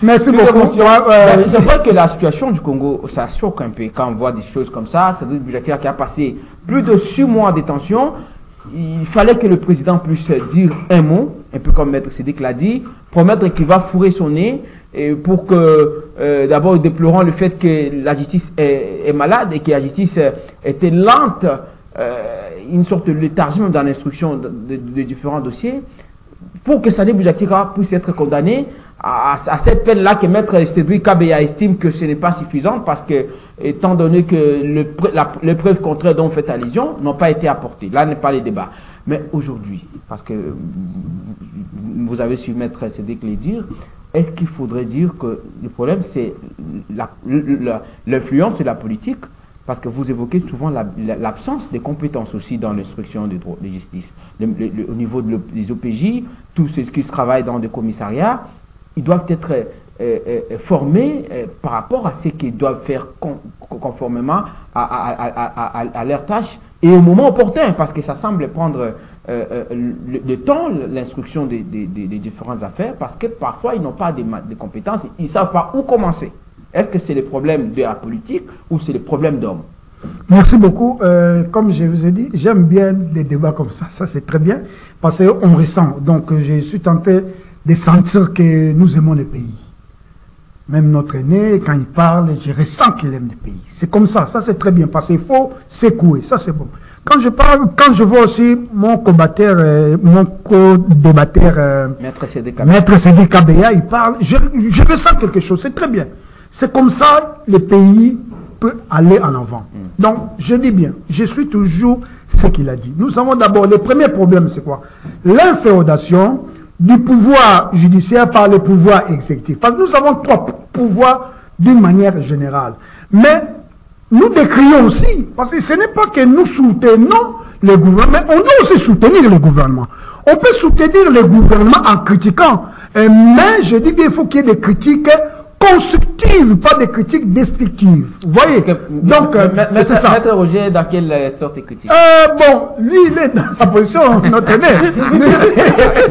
Merci beaucoup. Je vois que la situation du Congo, ça choque un peu quand on voit des choses comme ça. Cédric Boujakira qui a passé plus de 6 mois en détention. Il fallait que le président puisse dire un mot un peu comme Maître Sédic l'a dit, promettre qu'il va fourrer son nez pour que, d'abord déplorant le fait que la justice est malade et que la justice était lente, une sorte de léthargie dans l'instruction de différents dossiers, pour que Sani Boujakira puisse être condamné à cette peine-là que Maître Cédric Kabeya estime que ce n'est pas suffisant parce que, étant donné que les preuves contraires dont vous faites allusion n'ont pas été apportées. Là n'est pas le débat. Mais aujourd'hui, parce que vous avez su Maître Cédric le dire, est-ce qu'il faudrait dire que le problème c'est l'influence de la politique? Parce que vous évoquez souvent l'absence des compétences aussi dans l'instruction de justice. Au niveau des OPJ, tous ceux qui travaillent dans des commissariats, ils doivent être formés par rapport à ce qu'ils doivent faire conformément à leurs tâches et au moment opportun, parce que ça semble prendre le temps, l'instruction des différentes affaires, parce que parfois ils n'ont pas de compétences, ils ne savent pas où commencer. Est-ce que c'est le problème de la politique ou c'est le problème d'hommes? Merci beaucoup. Comme je vous ai dit, j'aime bien les débats comme ça. Ça, c'est très bien parce qu'on ressent. Donc, je suis tenté de sentir que nous aimons le pays. Même notre aîné, quand il parle, je ressens qu'il aime le pays. C'est comme ça. Ça, c'est très bien parce qu'il faut secouer. Ça, c'est bon. Quand je parle, quand je vois aussi mon co-débatteur, Maître Sédric Kabeya, il parle, je ressens quelque chose. C'est très bien. C'est comme ça le pays peut aller en avant. Donc, je dis bien, je suis toujours ce qu'il a dit. Nous avons d'abord, le premier problème, c'est quoi? L'inféodation du pouvoir judiciaire par le pouvoir exécutif. Parce que nous avons trois pouvoirs d'une manière générale. Mais nous décrions aussi, parce que ce n'est pas que nous soutenons le gouvernement, mais on doit aussi soutenir le gouvernement. On peut soutenir le gouvernement en critiquant, mais je dis qu'il faut qu'il y ait des critiques constructive, pas des critiques destructives. Vous voyez? Donc, c'est ça. Maître Roger, dans quelle sorte de critique? Bon, lui, il est dans sa position, notre aîné.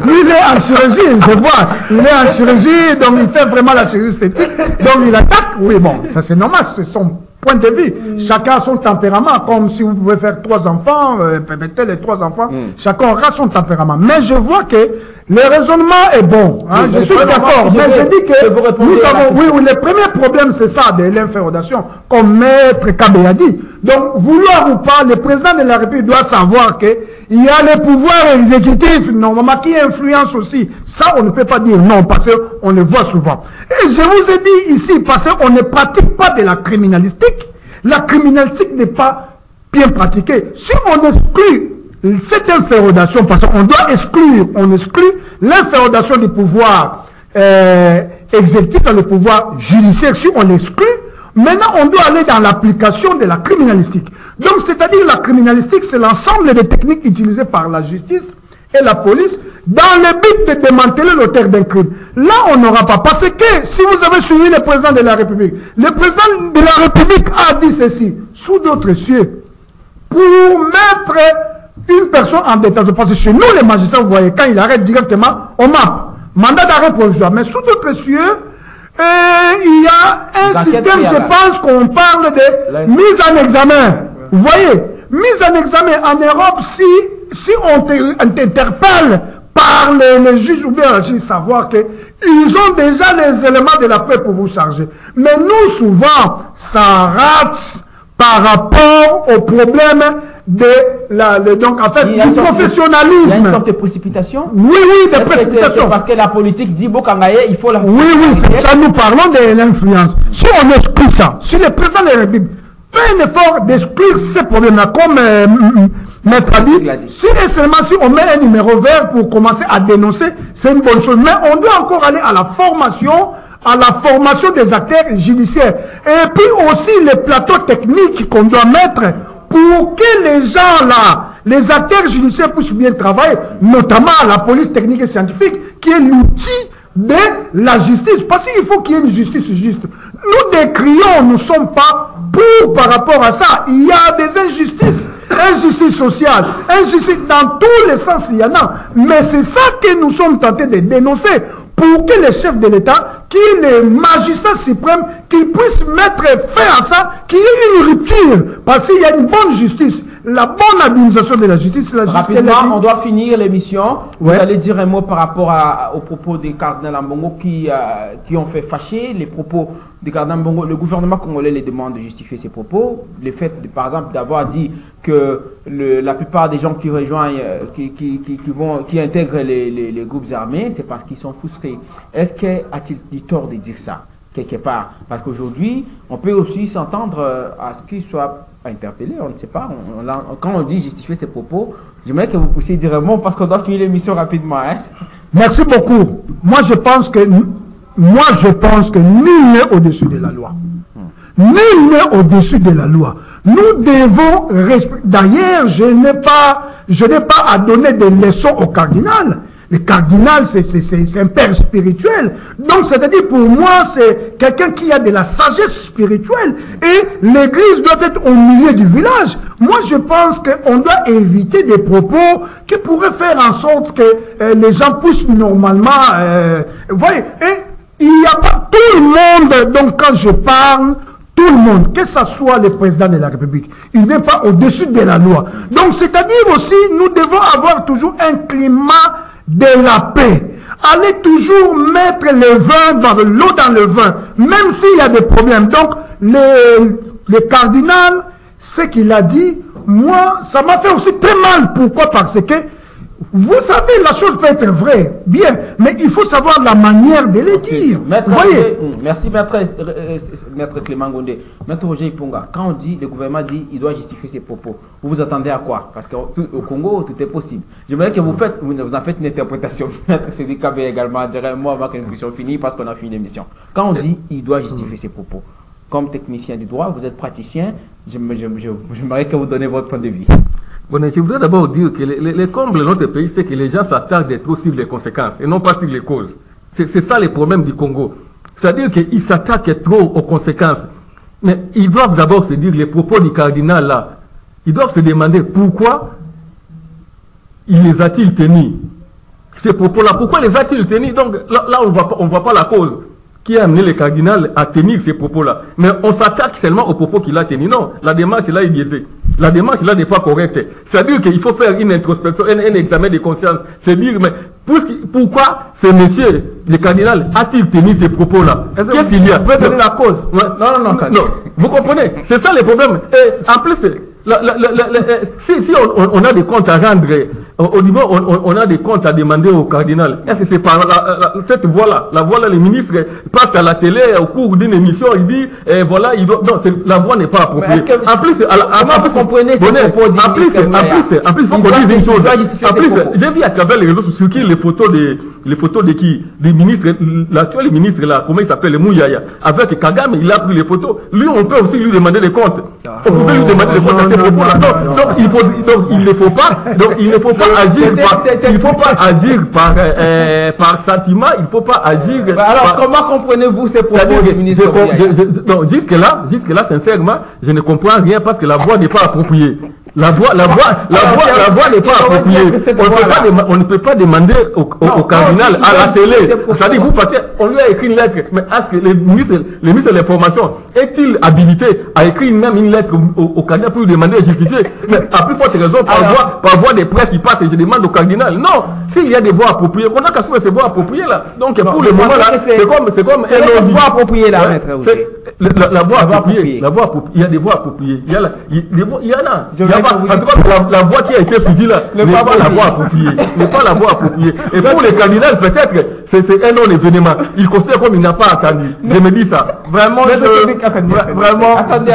Lui, il est en chirurgie, je vois. Il est en chirurgie, donc il fait vraiment la chirurgie esthétique. Donc, il attaque. Oui, bon, ça c'est normal, c'est son point de vue. Chacun a son tempérament, comme si vous pouvez faire 3 enfants, peut-être les 3 enfants, chacun aura son tempérament. Mais je vois que le raisonnement est bon. Hein, je suis d'accord, mais je dis que nous avons, oui, le premier problème c'est ça, de l'inféodation, comme Maître Kabeya dit. Donc, vouloir ou pas, le président de la République doit savoir qu'il y a le pouvoir exécutif, normalement, qui influence aussi. Ça, on ne peut pas dire non, parce qu'on le voit souvent. Et je vous ai dit ici, parce qu'on ne pratique pas de la criminalistique, la criminalistique n'est pas bien pratiquée. Si on exclut cette inféodation, parce qu'on doit exclure, on exclut l'inféodation du pouvoir exécutif dans le pouvoir judiciaire, si on l'exclut, maintenant on doit aller dans l'application de la criminalistique. Donc c'est-à-dire la criminalistique, c'est l'ensemble des techniques utilisées par la justice et la police dans le but de démanteler l'auteur d'un crime. Là on n'aura pas, parce que si vous avez suivi le président de la République, le président de la République a dit ceci, sous d'autres cieux, pour mettre une personne en détention, parce que chez nous les magistrats, vous voyez, quand il arrête directement, on m'a mandat d'arrêt provisoire, mais sous d'autres cieux, il y a un système, je pense qu'on parle de mise en examen. Vous voyez, mise en examen en Europe, si on t'interpelle par les juges ou bien la juge, savoir qu'ils ont déjà les éléments de la paix pour vous charger. Mais nous, souvent, ça rate par rapport au problème donc en fait, du professionnalisme. Il y a une sorte de précipitation. Oui, de précipitation. Parce que la politique dit Bokangaye, il faut la... Oui, ça nous parlons de l'influence. Si on exclut ça, si le président de la République fait un effort d'exclure ces problèmes-là, comme Maître a dit, si et seulement si on met un numéro vert pour commencer à dénoncer, c'est une bonne chose. Mais on doit encore aller à la formation des acteurs judiciaires. Et puis aussi les plateaux techniques qu'on doit mettre pour que les gens là, les acteurs judiciaires puissent bien travailler, notamment la police technique et scientifique, qui est l'outil de la justice. Parce qu'il faut qu'il y ait une justice juste. Nous décrions, nous ne sommes pas pour par rapport à ça. Il y a des injustices. Injustice sociale, injustice dans tous les sens, il y en a. Mais c'est ça que nous sommes tentés de dénoncer pour que les chefs de l'État, qui les magistrats suprêmes, qu'ils puissent mettre fin à ça, qu'il y ait une rupture. Parce qu'il y a une bonne justice. la bonne administration de la justice. Rapidement, on doit finir l'émission. Vous allez dire un mot par rapport aux propos des cardinal Ambongo qui ont fait fâcher les propos des cardinal Ambongo. Le gouvernement congolais les demande de justifier ces propos. Le fait, par exemple, d'avoir dit que la plupart des gens qui rejoignent, qui intègrent les groupes armés, c'est parce qu'ils sont frustrés. Est-ce qu'a-t-il du tort de dire ça quelque part? Parce qu'aujourd'hui, on peut aussi s'entendre à ce qu'il soit interpellé, on ne sait pas. Quand on dit justifier ses propos, j'aimerais que vous puissiez dire un mot parce qu'on doit finir l'émission rapidement. Hein? Merci beaucoup. Moi, je pense que nul n'est au-dessus de la loi. Nul n'est au-dessus de la loi. Nous devons respecter. D'ailleurs, je n'ai pas à donner des leçons au cardinal. Le cardinal, c'est un père spirituel. Donc, c'est-à-dire, pour moi, c'est quelqu'un qui a de la sagesse spirituelle. Et l'église doit être au milieu du village. Moi, je pense qu'on doit éviter des propos qui pourraient faire en sorte que les gens puissent normalement... vous voyez, et il n'y a pas tout le monde. Donc, quand je parle... Tout le monde, que ce soit le président de la République, il n'est pas au-dessus de la loi. Donc, c'est-à-dire aussi, nous devons avoir toujours un climat de la paix. Allez toujours mettre le vin dans l'eau dans le vin, même s'il y a des problèmes. Donc, le cardinal, ce qu'il a dit, moi, ça m'a fait aussi très mal. Pourquoi? Parce que, vous savez, la chose peut être vraie, bien, mais il faut savoir la manière de le dire. Maître voyez? Roger, merci, maître Clément Gondé. Maître Roger Iponga, quand on dit, le gouvernement dit il doit justifier ses propos, vous vous attendez à quoi? Parce qu'au Congo, tout est possible. J'aimerais que vous en faites une interprétation. Maître Cédric Kabé également dirait un mot avant que l'émission finisse, parce qu'on a fini l'émission. Quand on dit il doit justifier ses propos, comme technicien du droit, vous êtes praticien, j'aimerais que vous donniez votre point de vue. Bon, je voudrais d'abord dire que les combles de notre pays, c'est que les gens s'attardent trop sur les conséquences et non pas sur les causes. C'est ça le problème du Congo. C'est-à-dire qu'ils s'attaquent trop aux conséquences. Mais ils doivent d'abord se dire les propos du cardinal là. Ils doivent se demander pourquoi il les a-t-il tenus. Ces propos-là, pourquoi les a-t-il tenus? Donc là, on ne voit pas la cause qui a amené le cardinal à tenir ces propos-là. Mais on s'attaque seulement aux propos qu'il a tenus. Non, la démarche là est biaisée. La démarche là n'est pas correcte. C'est-à-dire qu'il faut faire une introspection, un examen de conscience. C'est dire, mais pourquoi ce monsieur, le cardinal, a-t-il tenu ces propos-là? Qu'est-ce qu'il y a? Vous pouvez donner la cause. Ouais. Non. Vous comprenez? C'est ça le problème. Et en plus, si on a des comptes à rendre, au niveau, on a des comptes à demander au cardinal. Est-ce que c'est par cette voie-là? La voie-là, le ministre passe à la télé au cours d'une émission, il dit, voilà, il doit... Non, la voie n'est pas appropriée. En plus, vous comprenez ces propos du en plus, il faut qu'on dise une chose. En plus, j'ai vu à travers les réseaux sociaux les photos de qui? Des ministres, l'actuel ministre là, comment il s'appelle, Mouyaya, avec Kagame, il a pris les photos. Lui, on peut aussi lui demander des comptes. On pouvait lui demander des comptes à ces propos-là. Donc, il ne faut pas agir par sentiment, il ne faut pas agir. Alors, comment comprenez-vous ces propos du ministre? Non, jusque-là, sincèrement, je ne comprends rien parce que la voix n'est pas appropriée. La voix n'est pas appropriée. On ne peut pas demander au cardinal à la télé. C'est-à-dire, vous partez, on lui a écrit une lettre. Mais est-ce que le ministre de l'Information est-il habilité à écrire même une lettre au cardinal pour lui demander à justifier? Mais à plus forte raison, par voie de presse, il passe et je demande au cardinal. Non, s'il y a des voix appropriées, on a qu'à trouver ces voix appropriées là. Donc pour le moment là, c'est comme un voix appropriée là, maître. La voix appropriée. Il y a des voix appropriées. Il y en a. En tout cas, la voix qui a été suivie là n'est pas la voix appropriée. Et pour les cardinals, peut-être, c'est un non-événement. Il considère comme il n'a pas attendu. Je me dis ça. Vraiment, Attendez.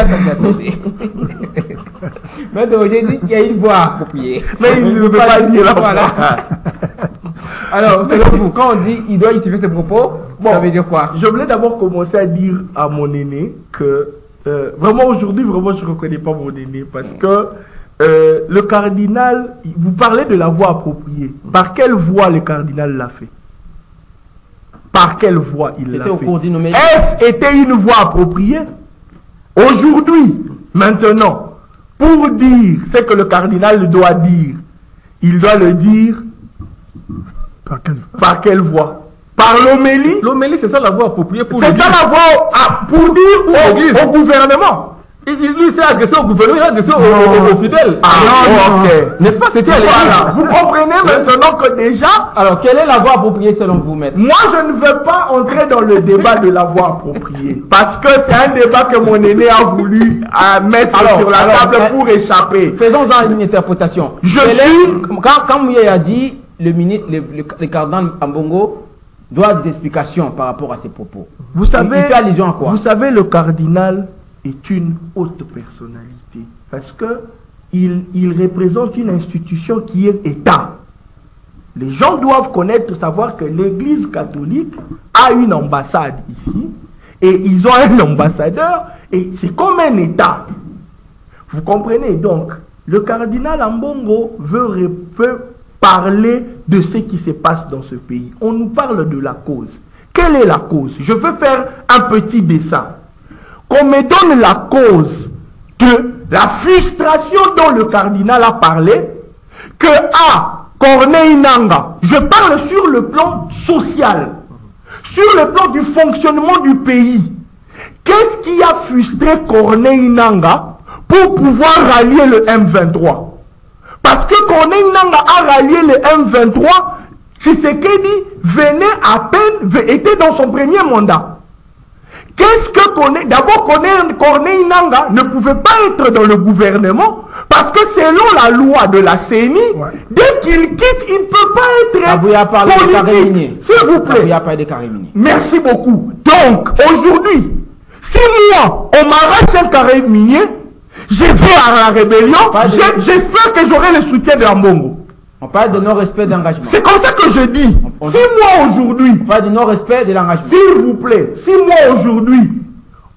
Mais j'ai dit qu'il y a une voix appropriée. Mais il ne veut pas dire la voix. Alors, selon vous, quand on dit qu'il doit justifier ses propos, ça veut dire quoi? Je voulais d'abord commencer à dire à mon aîné que vraiment aujourd'hui, je ne reconnais pas mon aîné parce que le cardinal, vous parlez de la voie appropriée. Par quelle voie le cardinal l'a fait? Par quelle voie il l'a fait? Est-ce était une voie appropriée? Aujourd'hui, maintenant, pour dire ce que le cardinal doit dire, il doit le dire par quelle voie? Par l'homélie? L'homélie, c'est ça la voie appropriée pour c'est ça la voie pour dire au gouvernement. Lui s'est agressé au gouvernement, il a agressé aux fidèles. Ok. N'est-ce pas? C'était Voilà. Vous comprenez maintenant que déjà... Alors, quelle est la voie appropriée selon vous, maître? Moi, je ne veux pas entrer dans le débat de la voie appropriée. Parce que c'est un débat que mon aîné a voulu mettre sur la table pour échapper. Faisons-en une interprétation. Quand Mouya a dit, le cardinal Ambongo doit des explications par rapport à ses propos. Vous savez, il fait allusion à quoi? Vous savez, le cardinal est une haute personnalité. Parce que il représente une institution qui est État. Les gens doivent connaître, savoir que l'Église catholique a une ambassade ici. Et ils ont un ambassadeur. Et c'est comme un État. Vous comprenez? Donc, le cardinal Ambongo veut parler de ce qui se passe dans ce pays. On nous parle de la cause. Quelle est la cause? Je veux faire un petit dessin. Qu'on me donne la cause de la frustration dont le cardinal a parlé, que Corneille Nangaa, je parle sur le plan social, sur le plan du fonctionnement du pays. Qu'est-ce qui a frustré Corneille Nangaa pour pouvoir rallier le M23? Parce que Corneille Nangaa a rallié le M23, Tshisekedi venait à peine, était dans son premier mandat. Qu'est-ce que Corneille... D'abord, Corneille Nangaa ne pouvait pas être dans le gouvernement parce que selon la loi de la CENI, dès qu'il quitte, il ne peut pas être politique. S'il vous plaît. Merci beaucoup. Donc, aujourd'hui, si moi, on m'arrache un carré minier, je vais à la rébellion, j'espère que j'aurai le soutien de Ambongo. On parle de non-respect d'engagement. C'est comme ça que je dis. Si moi aujourd'hui... On parle de non-respect de l'engagement. S'il vous plaît, si moi aujourd'hui,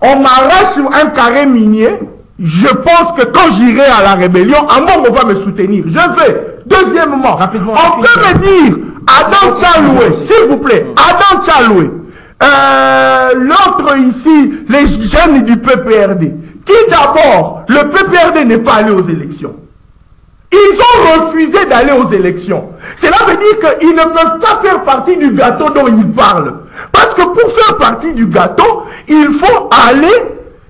on m'arrache sur un carré minier, je pense que quand j'irai à la rébellion, Ambongo va me soutenir. Je vais. Deuxièmement, rapidement, on peut me dire, Adam Tchaloué, s'il vous plaît, Adam Tchaloué, l'autre ici, les jeunes du PPRD, qui d'abord, le PPRD n'est pas allé aux élections. Ils ont refusé d'aller aux élections. Cela veut dire qu'ils ne peuvent pas faire partie du gâteau dont ils parlent. Parce que pour faire partie du gâteau, il faut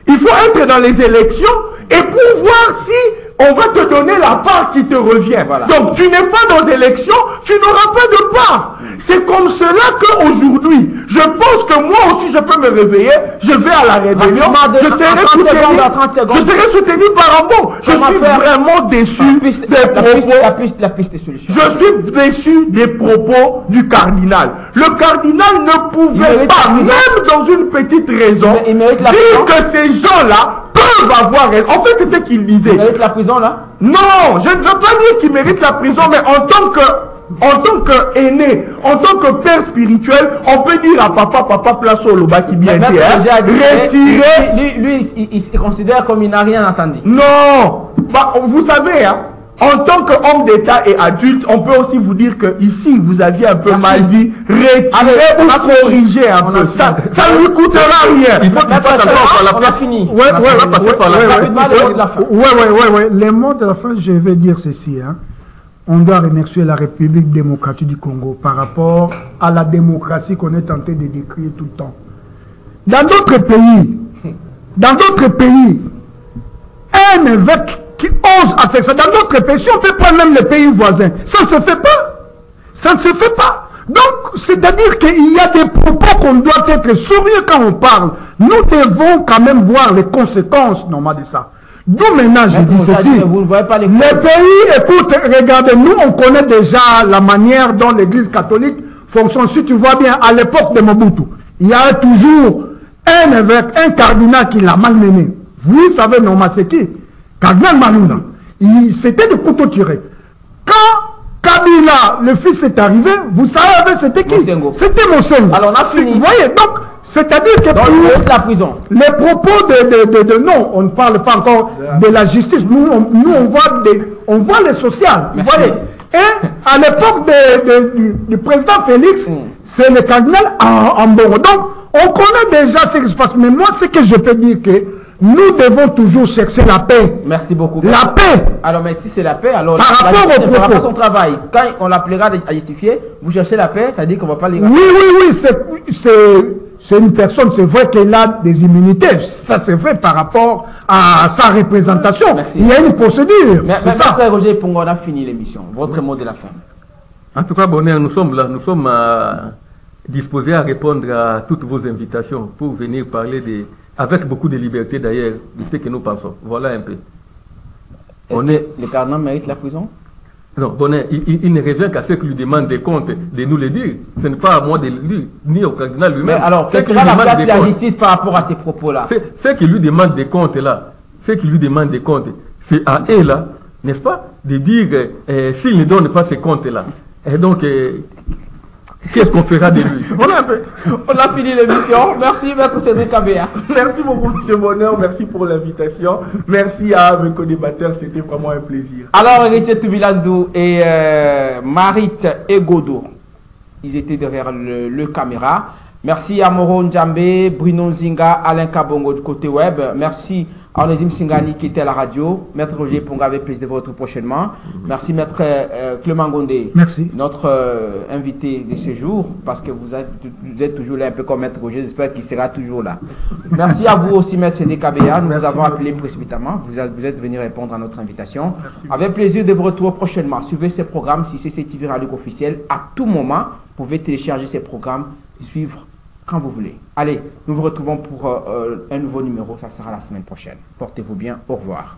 être dans les élections et pour voir si on va te donner la part qui te revient. Voilà. Donc tu n'es pas dans les élections, tu n'auras pas de part. C'est comme cela qu'aujourd'hui, je pense que moi aussi je peux me réveiller, je vais à la rébellion, je serai soutenu par Ambongo. Je suis vraiment déçu des propos. La piste de solution. Je suis déçu des propos du cardinal. Le cardinal ne pouvait pas, même dans une petite raison, dire que ces gens-là peuvent avoir... En fait, c'est ce qu'il disait. Il mérite la prison, là? Non, je ne veux pas dire qu'il mérite la prison, mais en tant qu'aîné, en tant que père spirituel, on peut dire à papa, place au loba qui bien dit, retirer... Lui, il se considère comme il n'a rien entendu. Non, bah, vous savez, hein, en tant qu'homme d'État et adulte, on peut aussi vous dire que ici, vous aviez un peu mal dit, retirer ou corriger un peu. Ça ne lui coûtera rien. Il faut qu'il passe encore par la On a fini. Les mots de la fin, je vais dire ceci. Hein. On doit remercier la République démocratique du Congo par rapport à la démocratie qu'on est tenté de décrire tout le temps. Dans d'autres pays, un évêque qui ose à faire ça. Dans d'autres pays, si on peut prendre même les pays voisins, ça ne se fait pas. Ça ne se fait pas. Donc, c'est-à-dire qu'il y a des propos qu'on doit être sérieux quand on parle. Nous devons quand même voir les conséquences normales de ça. D'où maintenant je dis ceci. Vous ne voyez pas les pays, écoute, regardez, nous on connaît déjà la manière dont l'église catholique fonctionne. Si tu vois bien, à l'époque de Mobutu, il y a toujours un évêque, un cardinal qui l'a malmené. Vous savez normalement c'est qui? Cardinal Maluna. C'était de couteau tiré. Quand Kabila, le fils est arrivé, vous savez c'était qui? C'était Monsengo. Alors on a fini. Vous voyez, donc, c'est-à-dire que pour la prison. Les propos non, on ne parle pas encore de la justice. Nous on voit les sociales. Vous voyez. Et à l'époque du président Félix, c'est le cardinal Ambongo. Donc, on connaît déjà ce qui se passe. Mais moi, ce que je peux dire que nous devons toujours chercher la paix. Merci beaucoup. La paix. Alors, mais si c'est la paix, alors par rapport au propos, son travail, quand on l'appellera à justifier, vous cherchez la paix, c'est-à-dire qu'on ne va pas les... Oui, c'est une personne, c'est vrai qu'elle a des immunités. Ça, c'est vrai par rapport à sa représentation. Merci. Il y a une procédure. Merci Roger Pongo, on a fini l'émission. Votre mot de la fin. En tout cas, Bonheur, nous sommes là, nous sommes disposés à répondre à toutes vos invitations pour venir parler avec beaucoup de liberté d'ailleurs, de ce que nous pensons. Voilà un peu. Le cardinal mérite la prison? Non, Bonheur, il ne revient qu'à ceux qui lui demandent des comptes de nous le dire. Ce n'est pas à moi de le dire, ni au cardinal lui-même. Mais alors, quelle sera la place de la justice par rapport à ces propos-là? Ceux qui lui demandent des comptes là, ceux qui lui demandent des comptes, c'est à eux là, n'est-ce pas, de dire s'il ne donne pas ces comptes là. Et donc, qu'est-ce qu'on fera de lui? Voilà un peu. On a fini l'émission. Merci, Maître Cédric Kabea. Merci beaucoup, M. Bonheur. Merci pour l'invitation. Merci à mes co-débatteurs. C'était vraiment un plaisir. Alors, Héritier Toubilandou et Marit Egodo, ils étaient derrière le caméra. Merci à Moro Ndjambe, Bruno Zinga, Alain Kabongo du côté web. Merci à Onésime Singani qui était à la radio. Maître Roger Ponga avec plaisir de vous retrouver prochainement. Merci Maître Clément Gondé. Merci. Notre invité de ce jour, parce que vous êtes toujours là un peu comme Maître Roger. J'espère qu'il sera toujours là. Merci à vous aussi Maître Cédric Kabea. Nous vous avons appelé précipitamment. Vous êtes venu répondre à notre invitation. Merci. Avec plaisir de vous retrouver prochainement. Suivez ces programmes si c'est CCTV Radio officiel. À tout moment, vous pouvez télécharger ces programmes et suivre quand vous voulez. Allez, nous vous retrouvons pour un nouveau numéro. Ça sera la semaine prochaine. Portez-vous bien. Au revoir.